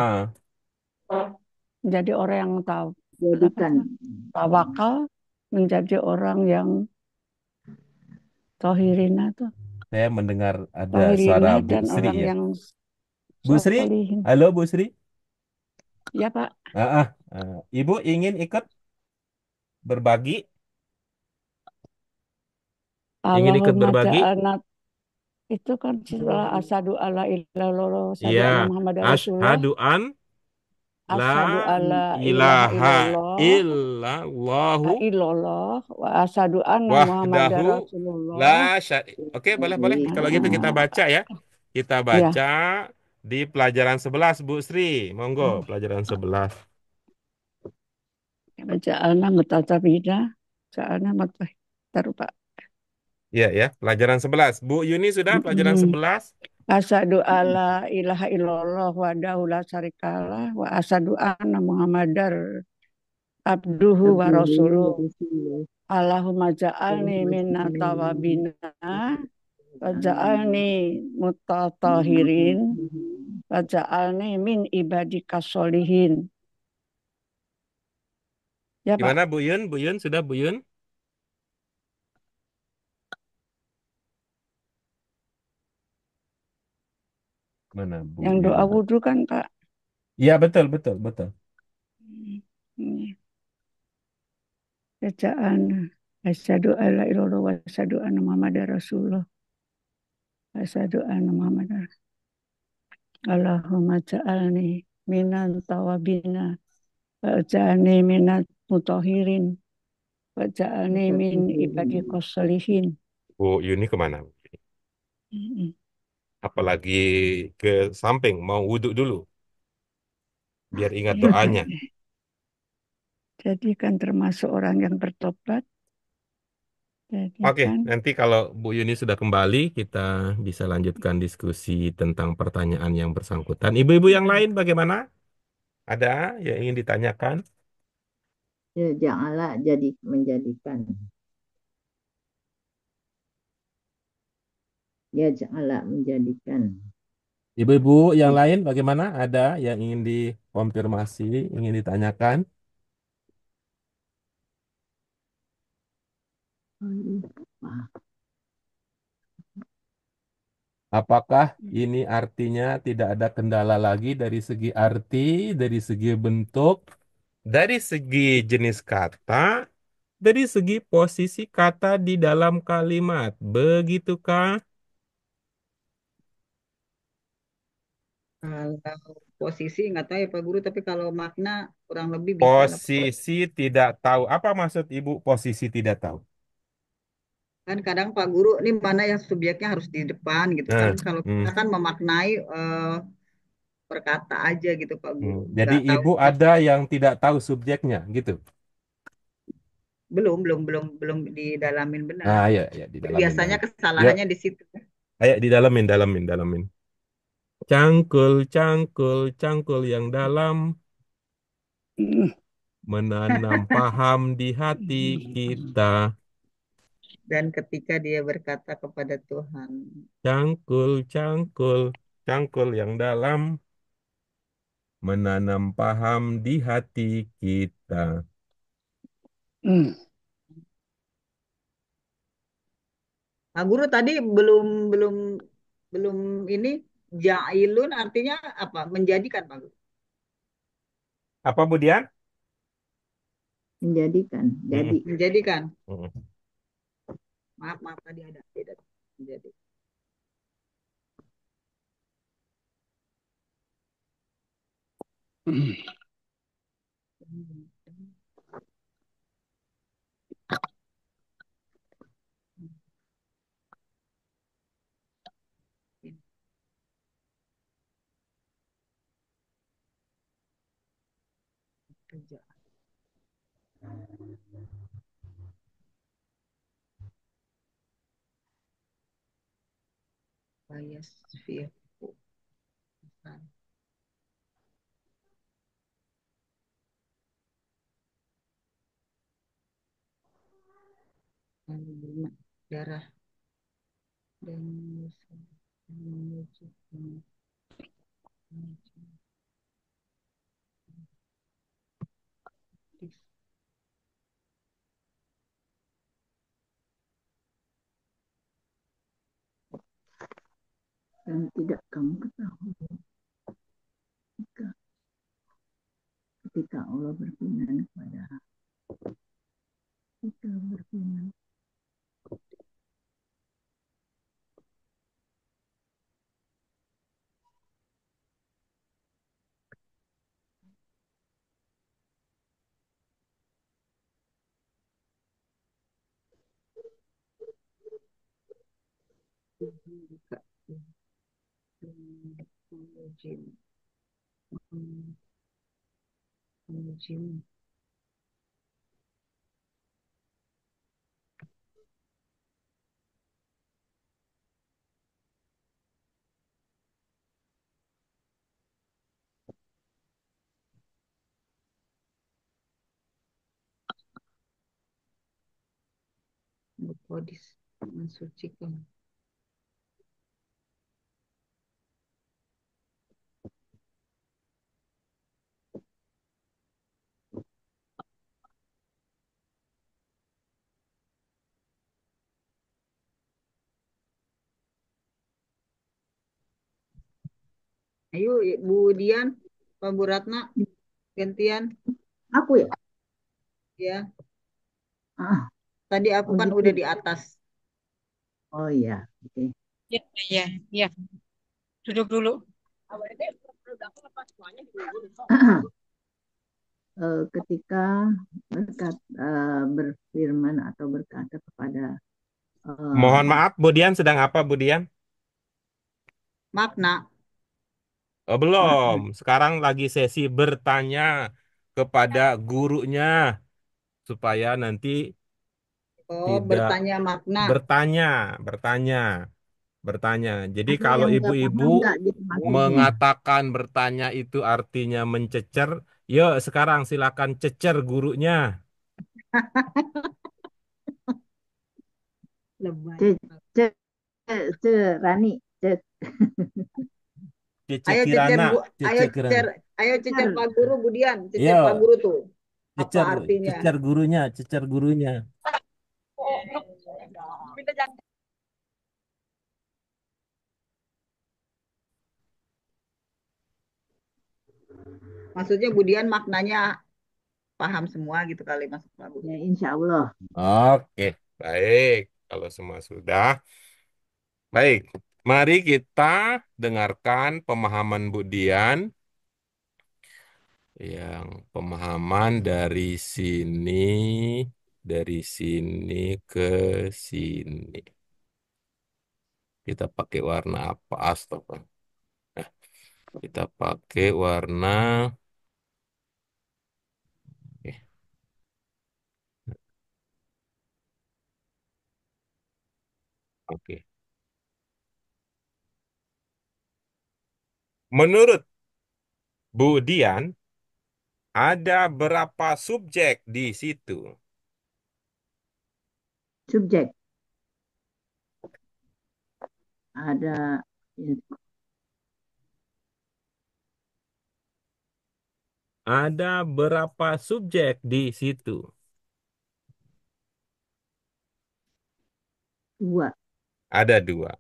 Menjadi orang yang apa Jadikan. tuh, tawakal, menjadi orang yang tohirina tuh, Saya mendengar ada suara tohirina Bu dan Sri orang ya. yang Bu Sri, solihin. halo Bu Sri. Ya Pak, Ah, ah, Ibu ingin ikut berbagi? Ingin ikut Allahumma berbagi? ja'alna itu kan setelah asyhadu alla ilaha illallah, asyhadu Iya. anna Muhammadar Rasulullah, Asyhadu an la asyhadu alla ilaha ilaha illallah, illallahu illallah, wa asyhadu anna Muhammadar wahdahu la Rasulullah. Oke, boleh boleh. Kalau gitu kita Nah, baca ya. Kita ya, baca di pelajaran 11 Bu Sri. Monggo, pelajaran 11. ja'alna mutatabina, ja'alna taruh Pak. Iya ya, pelajaran 11. Bu Yuni sudah pelajaran Mm-mm. 11. Asyhadu alla ilaha illallah wa la syarikalah wa asyhadu anna Muhammadar abduhu wa rasuluh. Allahumma ja'alni minna tawabina wa ja'alni mutatahirin wa ja'alni min ibadika solihin. Ya Pak, Gimana Bu Yun? Bu Yun sudah Bu Yun? Mana Bu yang doa Yun? wudhu kan Pak. Iya betul betul betul. Ini, bacaan asyhadu alla ilaha wa asyhadu anna Muhammadar Rasulullah. Asyhadu anna Muhammadar. Allahumma ja'alni minan tawabina wa ja'alni minat mutahirin wa ja'alni min ibadika sholihin. Bu Yuni kemana? Apalagi ke samping mau wudhu dulu biar ingat Ya, doanya. jadi kan termasuk orang yang bertobat. Jadi Oke, kan nanti kalau Bu Yuni sudah kembali, kita bisa lanjutkan diskusi tentang pertanyaan yang bersangkutan. Ibu-ibu yang lain bagaimana? Ada yang ingin ditanyakan? Ya, janganlah jadi menjadikan. Ya, janganlah menjadikan. Ibu-ibu yang lain bagaimana? Ada yang ingin dikonfirmasi, ingin ditanyakan? Apakah ini artinya tidak ada kendala lagi dari segi arti, dari segi bentuk, dari segi jenis kata, dari segi posisi kata di dalam kalimat? Begitukah? Kalau posisi nggak tahu ya Pak Guru, tapi kalau makna kurang lebih bisa lah Pak. Posisi tidak tahu. Apa maksud Ibu posisi tidak tahu? Kan kadang Pak Guru ini mana yang subjeknya harus di depan gitu kan. Nah, Kalau hmm, kita kan memaknai perkata aja gitu Pak Guru. Jadi Nggak tahu Ibu ada yang tidak tahu subjeknya, gitu. belum didalamin benar. Ah, ya, ya, didalamin Biasanya dalam. Yuk, kesalahannya di situ. ayo didalamin, dalamin, dalamin. Cangkul, cangkul, cangkul yang dalam menanam paham di hati kita. Dan ketika dia berkata kepada Tuhan, Cangkul, cangkul, cangkul yang dalam menanam paham di hati kita. Pak Guru tadi belum belum belum ini jailun artinya apa? Menjadikan Pak Guru. Apa, Budian? Menjadikan, Mm-mm. jadi menjadikan. Mm-mm. Maaf maaf tadi ada tidak menjadi. Kerja. Bias view. Darah dan menuju dan tidak kamu ketahui ketika Allah berfirman kepada kita berfirman Kodis mensucikan. Ayo Bu Dian, Pak Bu Ratna, gantian. Aku ya? Ya. Ah, tadi aku kan gitu. udah di atas. Oh iya, oke. Ya, ya, ya. Duduk dulu. Ketika berfirman atau berkata kepada Mohon maaf, Budian sedang apa, Budian? makna. Oh, belum. Sekarang lagi sesi bertanya kepada gurunya supaya nanti Oh, tidak bertanya makna. bertanya, bertanya, bertanya. Jadi Ada kalau yang nggak ibu-ibu paham nggak gitu maksudnya? mengatakan bertanya itu artinya mencecer, yuk sekarang silakan cecer gurunya. Lebay. Rani, Cece ayo cecer Kirana, Bu, Cece Kirana. ayo cecer Pak Guru Budian, cecer Pak Yuk, Guru tuh. Apa cecer, artinya? cecer gurunya, cecer gurunya. Maksudnya Budian maknanya paham semua gitu kali maksud Pak Guru. Ya, insya Allah. Oke, baik. Kalau semua sudah, baik. Mari kita dengarkan pemahaman Bu Dian yang pemahaman dari sini ke sini. Kita pakai warna apa? Astagfirullah. Nah, kita pakai warna. Oke, oke. Menurut Bu Dian, ada berapa subjek di situ? Subjek ada Ada berapa subjek di situ? dua. Ada dua.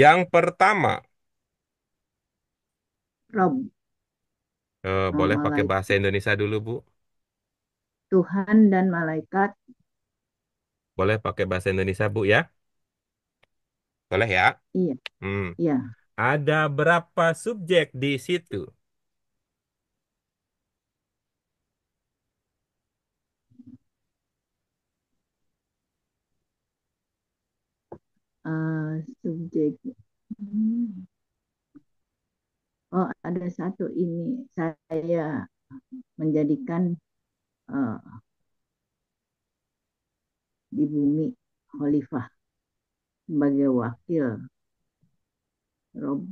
Yang pertama, Rob, boleh pakai bahasa malaikat, Indonesia dulu, Bu? Tuhan dan malaikat. Boleh pakai bahasa Indonesia, Bu, ya? Boleh ya? Iya, Hmm. iya. Ada berapa subjek di situ? Subjek. Oh, ada satu ini saya menjadikan uh, di bumi khalifah sebagai wakil Rob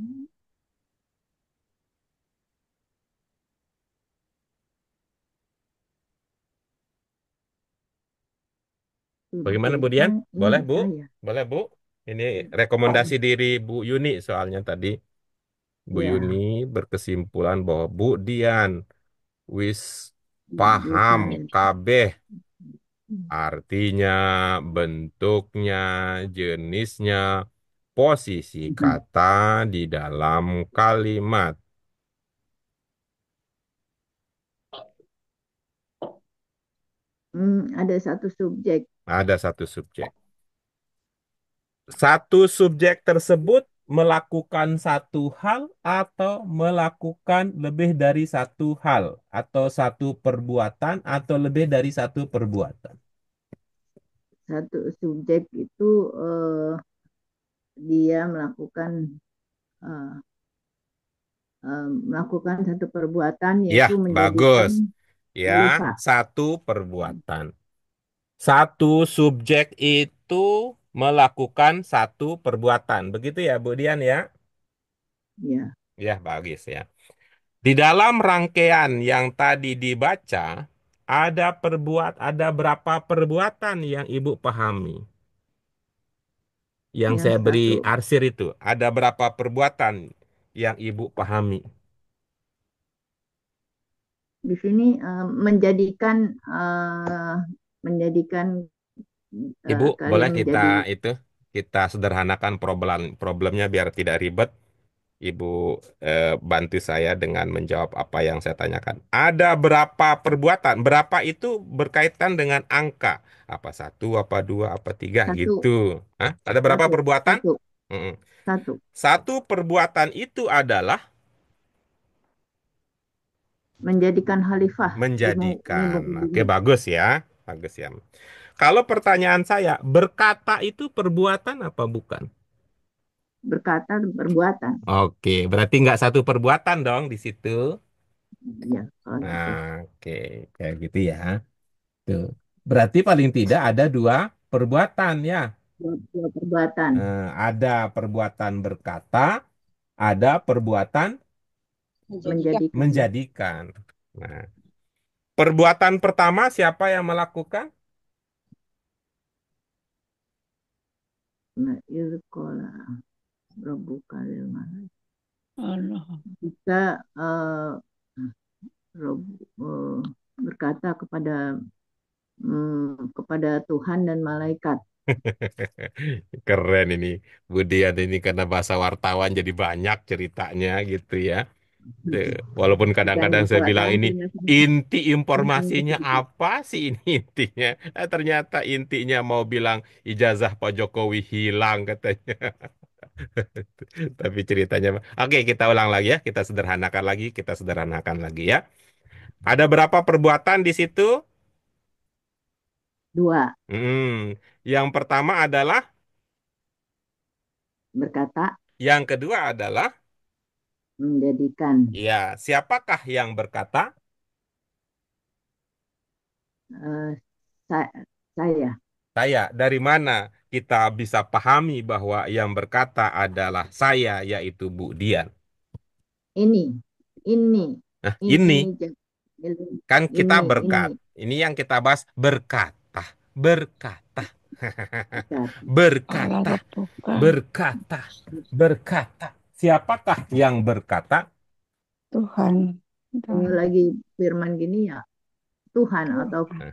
Bagaimana Bu Dian? subjeknya ini Boleh Bu? saya. Boleh Bu? Ini rekomendasi diri Bu Yuni soalnya tadi. Bu Yuni Ya, berkesimpulan bahwa Bu Dian wis bisa. paham kabeh artinya, bentuknya, jenisnya, posisi kata di dalam kalimat. Ada satu subjek. Ada satu subjek. Satu subjek tersebut melakukan satu hal atau melakukan lebih dari satu hal atau satu perbuatan atau lebih dari satu perbuatan. Satu subjek itu dia eh, melakukan satu perbuatan Ya, yaitu menjadikan bagus. Ya, khalifah. satu perbuatan. Satu subjek itu melakukan satu perbuatan. Begitu ya, Bu Dian ya? Ya, Ya, bagus ya. Di dalam rangkaian yang tadi dibaca, ada berapa perbuatan yang Ibu pahami? Yang yang saya beri satu arsir itu, ada berapa perbuatan yang Ibu pahami? di sini menjadikan Ibu, boleh kalian kita menjadi itu, kita sederhanakan problemnya biar tidak ribet. Ibu bantu saya dengan menjawab apa yang saya tanyakan. Ada berapa perbuatan? Berapa itu berkaitan dengan angka. Apa satu, apa dua, apa tiga gitu. satu, Hah? Ada berapa satu, perbuatan? satu, Mm-mm. satu, Satu perbuatan itu adalah menjadikan khalifah di menjadikan. muka Oke, bumi. bagus ya. Bagus ya. Kalau pertanyaan saya, berkata itu perbuatan apa bukan? Berkata dan perbuatan. Oke, berarti nggak satu perbuatan dong di situ. Ya, kalau Nah, gitu. oke, kayak gitu ya. Tuh. Berarti paling tidak ada dua perbuatan ya. Dua perbuatan Ada perbuatan berkata, ada perbuatan Menjadikan. menjadikan. menjadikan. Nah, perbuatan pertama siapa yang melakukan? Nah, irkola Rabbuka lil malaikati. Allah. Kita eh, berkata kepada Tuhan dan malaikat. Keren ini, Budian ini karena bahasa wartawan jadi banyak ceritanya gitu ya. Tuh. Walaupun kadang-kadang Bukannya saya kuat bilang ini tampil inti informasinya apa sih ini intinya? Ternyata intinya mau bilang ijazah Pak Jokowi hilang katanya. Tapi ceritanya, oke kita ulang lagi ya, kita sederhanakan lagi ya. Ada berapa perbuatan di situ? dua, Yang pertama adalah, berkata, yang kedua adalah, menjadikan. ya siapakah yang berkata? eh, sa- saya Saya. Dari mana kita bisa pahami bahwa yang berkata adalah saya, yaitu Bu Dian? ini ini Nah, ini ini kan kita berkat. ini Ini yang kita bahas berkata, berkata, berkata. Allah berkata, Rabbuka. berkata, berkata. Siapakah yang berkata? Tuhan. Kalau Dan lagi firman gini ya Tuhan atau Nah,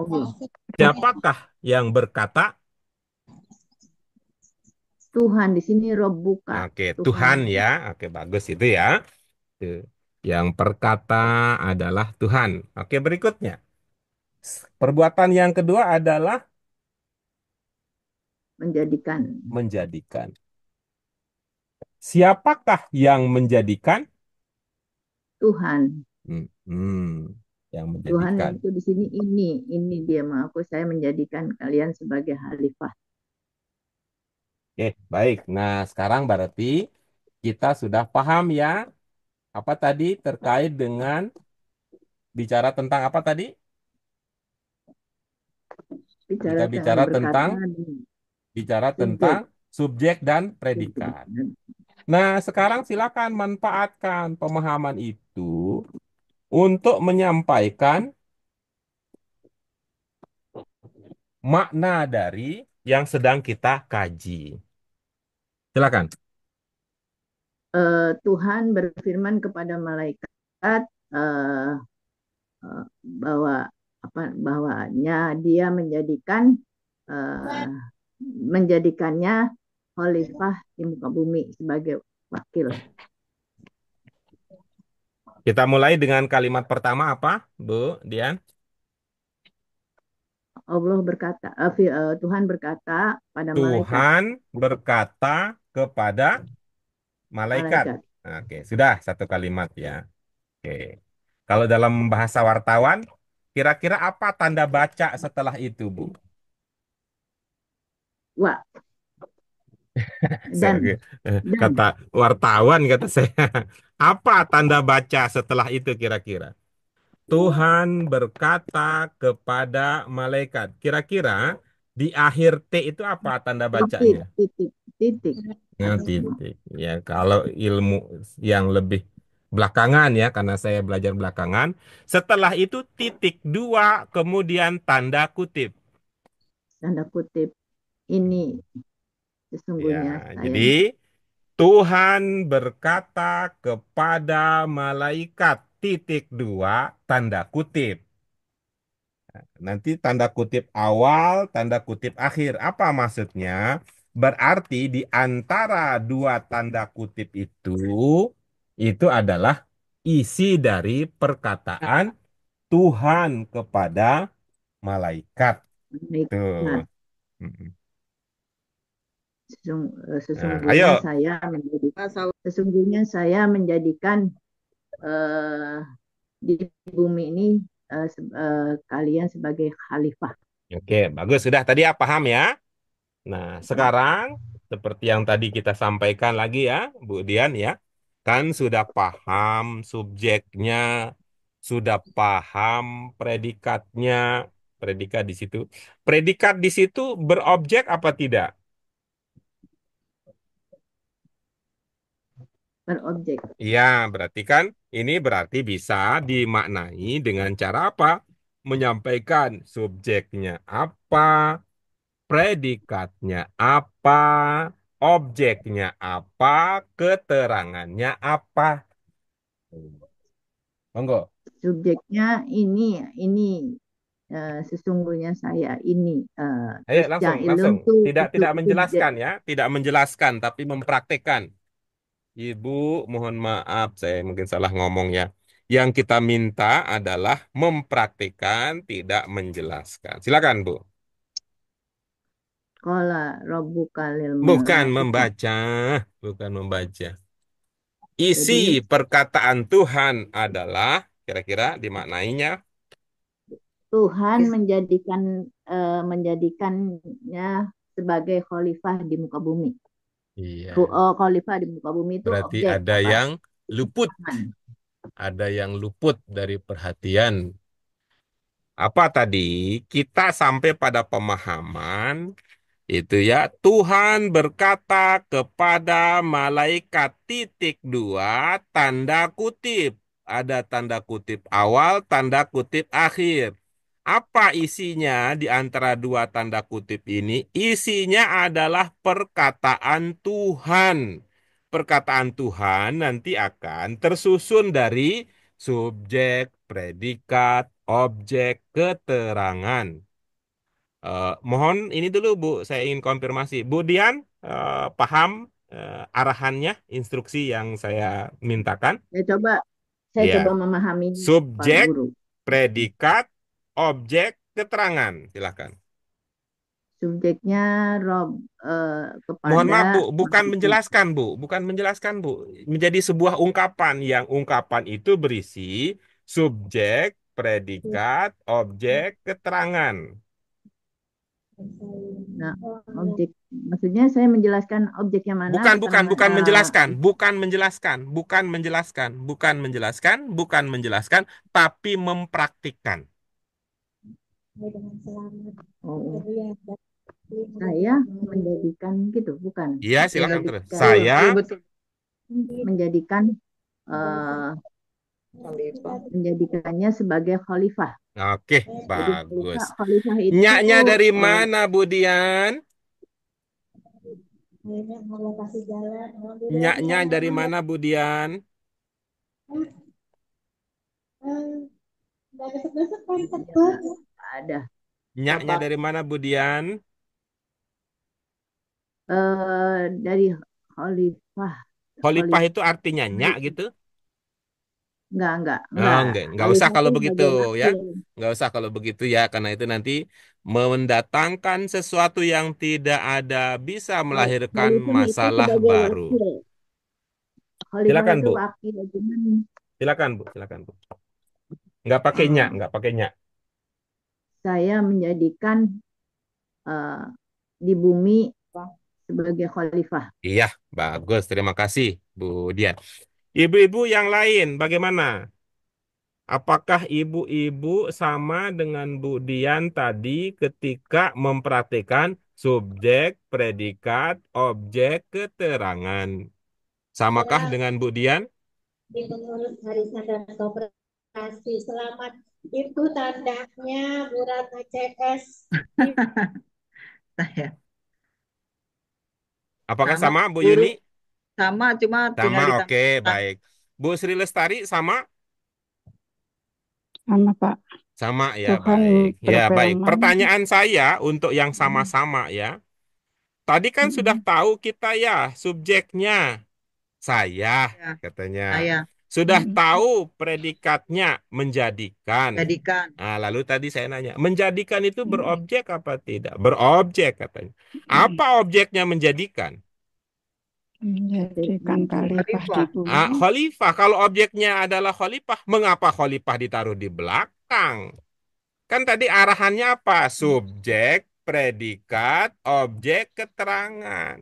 Allah. siapakah yang berkata? Tuhan di sini Rabbuka, Oke, Tuhan Tuhanmu. ya. Oke, bagus itu ya. Tuh. Yang berkata adalah Tuhan. Oke, berikutnya. Perbuatan yang kedua adalah Menjadikan. menjadikan. Siapakah yang menjadikan? Tuhan. Yang Tuhan menjadikan. itu di sini ini dia mengaku saya menjadikan kalian sebagai khalifah. Oke, baik. Nah, sekarang berarti kita sudah paham ya apa tadi terkait dengan bicara tentang apa tadi? Bicara Jika bicara berkata tentang bicara tentang subjek. subjek dan Subjek. predikat. Nah, sekarang silakan manfaatkan pemahaman itu untuk menyampaikan makna dari yang sedang kita kaji. Silakan. Tuhan berfirman kepada malaikat eh, bahwa bahwanya dia menjadikannya khalifah di muka bumi sebagai wakil. Kita mulai dengan kalimat pertama apa, Bu Dian? Allah berkata, Tuhan berkata pada malaikat, Tuhan berkata kepada malaikat. malaikat, Oke, sudah satu kalimat ya. Oke. Kalau dalam bahasa wartawan, kira-kira apa tanda baca setelah itu, Bu? wa Saya, dan kata dan wartawan, kata saya. Apa tanda baca setelah itu kira-kira? Tuhan berkata kepada malaikat. Kira-kira di akhir T itu apa tanda titik bacanya? titik titik Nah, atau titik. Ya, kalau ilmu yang lebih belakangan ya, karena saya belajar belakangan. Setelah itu titik dua, kemudian tanda kutip. tanda kutip ini Ya, sesungguhnya saya. jadi Tuhan berkata kepada malaikat titik dua, tanda kutip. Nanti tanda kutip awal, tanda kutip akhir. Apa maksudnya? Berarti di antara dua tanda kutip itu adalah isi dari perkataan Tuhan kepada malaikat. Nah, Tuh. Mm-mm. Nah, sesungguhnya ayo. saya menjadikan eh, di bumi ini kalian sebagai khalifah. Oke, bagus. Sudah tadi ya paham ya? Nah, sekarang seperti yang tadi kita sampaikan lagi ya, Bu Dian ya, kan sudah paham subjeknya, sudah paham predikatnya, predikat di situ. Predikat di situ berobjek apa tidak? Berobjek. Iya, berarti kan ini berarti bisa dimaknai dengan cara apa? Menyampaikan subjeknya apa, predikatnya apa, objeknya apa, keterangannya apa. Monggo. Subjeknya ini sesungguhnya saya ini. Ayo Terus langsung, ja'ilun langsung. tuh Tidak tidak subjek. menjelaskan ya, tidak menjelaskan tapi mempraktekkan. Ibu, mohon maaf saya mungkin salah ngomong ya. Yang kita minta adalah mempraktikkan, tidak menjelaskan. Silakan, Bu. Qala rabbuka lil Bukan malaikati. membaca, bukan membaca. Isi Jadi perkataan Tuhan adalah kira-kira dimaknainya. Tuhan menjadikannya sebagai khalifah di muka bumi. Iya, Khalifah di muka bumi itu berarti objek ada apa? yang luput, Tuhan. ada yang luput dari perhatian. Apa tadi? Kita sampai pada pemahaman itu ya, Tuhan berkata kepada malaikat titik dua, tanda kutip. Ada tanda kutip awal, tanda kutip akhir. Apa isinya di antara dua tanda kutip ini? Isinya adalah perkataan Tuhan. Perkataan Tuhan nanti akan tersusun dari subjek, predikat, objek, keterangan. Mohon ini dulu Bu, saya ingin konfirmasi. Bu Dian, paham arahannya, instruksi yang saya mintakan? Saya coba saya Ya, coba memahami Pak subjek, Guru. predikat, objek, keterangan. Silakan. Subjeknya Rob Mohon kepada maaf Bu, bukan malaikat. menjelaskan Bu, bukan menjelaskan Bu. Menjadi sebuah ungkapan yang ungkapan itu berisi subjek, predikat, objek, keterangan. Nah, objek, maksudnya saya menjelaskan objek yang mana Bukan, bukan, keterangan bukan menjelaskan, bukan menjelaskan, bukan menjelaskan, bukan menjelaskan, bukan menjelaskan, tapi mempraktikkan. oh, saya menjadikan gitu, bukan? Iya, silakan terus. Menjadikan, Saya, iya betul. Menjadikan eh, menjadikannya sebagai khalifah. oke, Jadi bagus. khalifah itu Nyaknya dari mana, Budian? Nyaknya dari mana, Budian? ada Nyaknya Bapak dari mana, Budian? dari khalifah. Khalifah Khalifah itu artinya nyak gitu? Oh, enggak. enggak usah Khalifah itu kalau begitu sebagai ya. wakil. Enggak usah kalau begitu ya, karena itu nanti mendatangkan sesuatu yang tidak ada bisa melahirkan Khalifah itu masalah sebagai baru. wakil. Khalifah Silakan, itu Bu. wakil. Cuman Silakan, Bu. Silakan, Bu. Enggak pakai nyak, eh, enggak pakai nyak. saya menjadikan eh, di bumi sebagai khalifah. Iya, bagus. Terima kasih, Bu Dian. Ibu-ibu yang lain, bagaimana? Apakah ibu-ibu sama dengan Bu Dian tadi ketika mempraktikkan subjek, predikat, objek, keterangan? Samakah dengan Bu Dian? Di pengurus harisan dan koperasi. Selamat itu tandanya Bu Ratna CS. Saya Apakah sama sama Bu guru, Yuni? sama cuma Sama, tinggal oke, ditambahkan. baik. Bu Sri Lestari sama? Sama Pak. Sama ya, Tuhan baik. Ya, baik. berfirman, Pertanyaan saya untuk yang sama-sama ya. Tadi kan sudah tahu kita ya subjeknya. Saya Ya, katanya. saya Sudah tahu predikatnya menjadikan. jadikan Nah, lalu tadi saya nanya, menjadikan itu berobjek apa tidak? Berobjek katanya. Apa objeknya menjadikan? menjadikan khalifah di khalifah. bumi. Khalifah. Kalau objeknya adalah khalifah, mengapa khalifah ditaruh di belakang? Kan tadi arahannya apa? Subjek, predikat, objek, keterangan.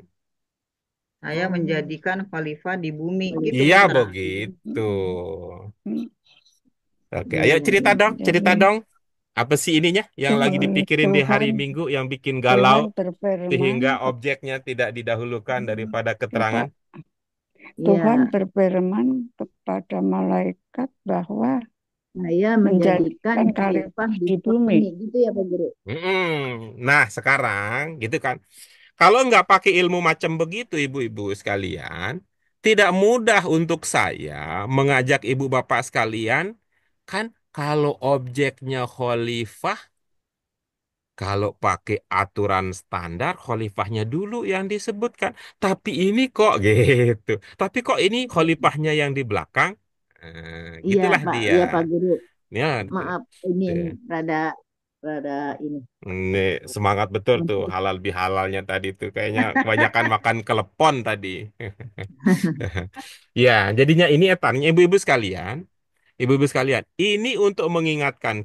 Saya menjadikan khalifah di bumi gitu Iya kan. begitu. Oke, Iya, ayo iya, cerita iya. dong, cerita Jadi dong. Apa sih ininya yang lagi dipikirin di hari Tuhan Minggu yang bikin galau Tuhan berfirman, sehingga objeknya tidak didahulukan daripada ya keterangan? Pak, Tuhan Iya, berfirman kepada malaikat bahwa saya menjadikan menjadikan khalifah khalifah di di muka bumi. bumi gitu ya Pak Guru. Nah, sekarang gitu kan. Kalau nggak pakai ilmu macam begitu, ibu-ibu sekalian, tidak mudah untuk saya mengajak ibu bapak sekalian, kan kalau objeknya khalifah, kalau pakai aturan standar, khalifahnya dulu yang disebutkan. Tapi ini kok gitu. Tapi kok ini khalifahnya yang di belakang? Iya Gitulah Pak, dia. iya Pak Guru. Ya, gitu. Maaf, ini Tuh. rada rada ini. Ini semangat betul tuh halal bihalalnya tadi tuh. Kayaknya kebanyakan makan kelepon tadi. Ya, jadinya ini tanya ibu-ibu sekalian. Ibu-ibu sekalian, ini untuk mengingatkan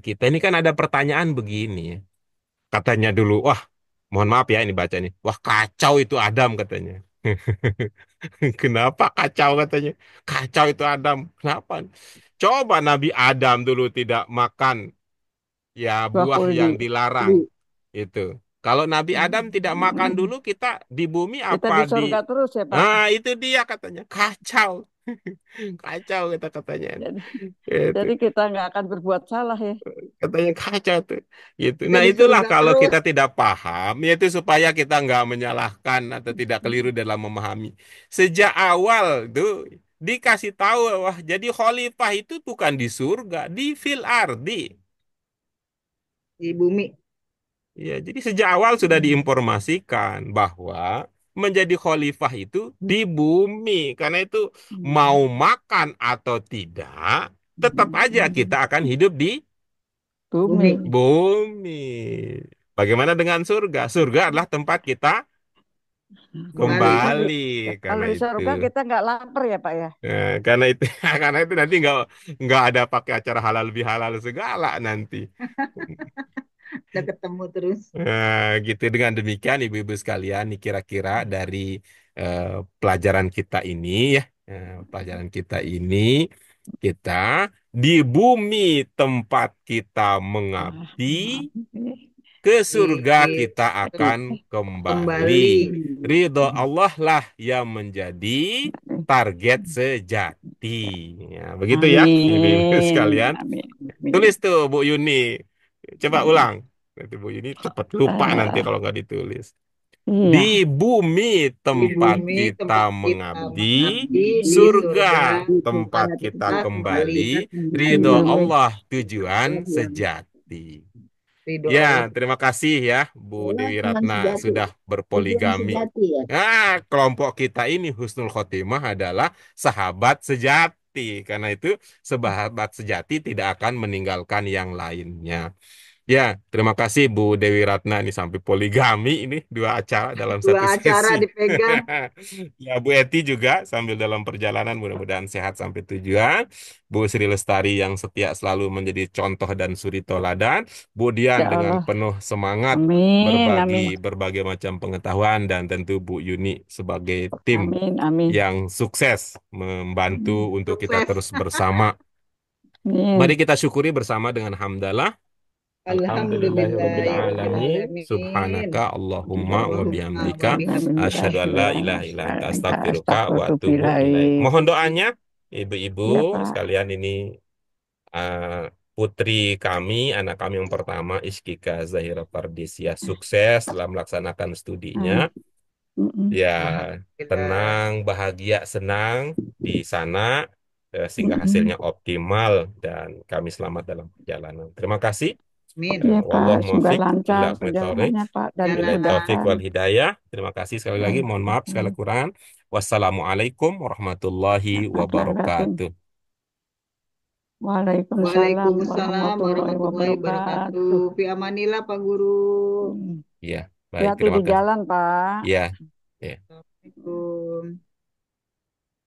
kita, ini kan ada pertanyaan begini. Katanya dulu, wah, mohon maaf ya ini baca nih. Wah, kacau itu Adam katanya. Kenapa kacau katanya? Kacau itu Adam. Kenapa? Coba Nabi Adam dulu tidak makan ya buah Wakuli. yang dilarang itu. Kalau Nabi Adam tidak makan dulu, kita di bumi Kita apa di di... surga terus ya Pak. Nah, itu dia katanya. Kacau. Kacau katanya. Jadi, Itu. jadi kita nggak akan berbuat salah ya. Katanya kacau tuh gitu. Kita Nah di itulah surga kalau terus. kita tidak paham yaitu supaya kita nggak menyalahkan atau tidak keliru dalam memahami sejak awal tuh dikasih tahu wah jadi khalifah itu bukan di surga di fil ardi. Di bumi. Ya jadi sejak awal sudah diinformasikan bahwa menjadi khalifah itu di bumi karena itu mau makan atau tidak tetap aja kita akan hidup di Bumi. Bumi. bumi. Bagaimana dengan surga? Surga adalah tempat kita Kembali. kembali Kalau karena di itu. surga kita nggak lapar ya Pak ya. Karena itu karena itu nanti nggak ada pakai acara halal bihalal segala nanti. Udah ketemu terus. Gitu. Dengan demikian ibu-ibu sekalian, nih kira-kira dari eh, pelajaran kita ini ya, pelajaran kita ini kita di bumi tempat kita mengabdi, ke surga Di kita akan kembali. kembali. Ridho Allah lah yang menjadi target sejati. Ya, begitu ya, ibu-ibu Amin. sekalian. Amin. Amin. Tulis tuh Bu Yuni. Coba ulang. Nanti Bu Yuni cepat lupa nanti Eh, kalau nggak ditulis. Di iya. bumi Di tempat bumi kita tempat kita mengabdi, mengabdi, di surga surga tempat tempat kita kita kembali, kembali. ridho Amin. Allah tujuan Allah yang sejati. ridho Ya, Allah. terima kasih ya Bu Allah Dewi teman Ratna sejati, sudah tujuan berpoligami. sejati ya. Kelompok kita ini Husnul Khotimah adalah sahabat sejati. Karena itu sahabat sejati tidak akan meninggalkan yang lainnya. Ya, terima kasih Bu Dewi Ratna ini sampai poligami ini dua acara dalam Dua satu acara sesi. dipegang. Ya, Bu Eti juga sambil dalam perjalanan mudah-mudahan sehat sampai tujuan. Bu Sri Lestari yang setia selalu menjadi contoh dan suri toladan. Bu Dian Ya dengan Allah. penuh semangat Amin. berbagi Amin. berbagai macam pengetahuan dan tentu Bu Yuni sebagai tim Amin. Amin. yang sukses membantu untuk kita Sukses. terus bersama. Mari Amin. kita syukuri bersama dengan hamdalah. Alhamdulillahirabbil alamin. Alhamdulillahirobbilalamin. Subhanaka Allahumma wa Allahumma bihamdika wa Amin. asyhadu an la ilaha illa anta astaghfiruka wa atubu ilaik. Astagfirullahaladzim. Mohon doanya ibu-ibu Ya Pak. sekalian ini eh, putri kami, anak kami yang pertama Iskika Zahira Pardisia sukses dalam melaksanakan studinya. Amin. Mm-mm. Ya, Alhamdulillah. tenang, bahagia, senang di sana sehingga Mm-mm. hasilnya optimal dan kami selamat dalam perjalanan. Terima kasih. Amin. Iya Pak, Wallahu semoga muwaffiq, lancar bila perjalanannya Pak dan taufik Jalan. dimudahkan. wal hidayah. Terima kasih sekali lagi. Ya. Mohon maaf segala kurang. Wassalamualaikum warahmatullahi Wabarakatuh. wabarakatuh. Waalaikumsalam Waalaikumsalam warahmatullahi warahmatullahi wabarakatuh. wabarakatuh. Fi amanillah Pak Guru. Hmm. Ya, baik. Hati-hati Terima di kasih. jalan Pak. Ya, ya.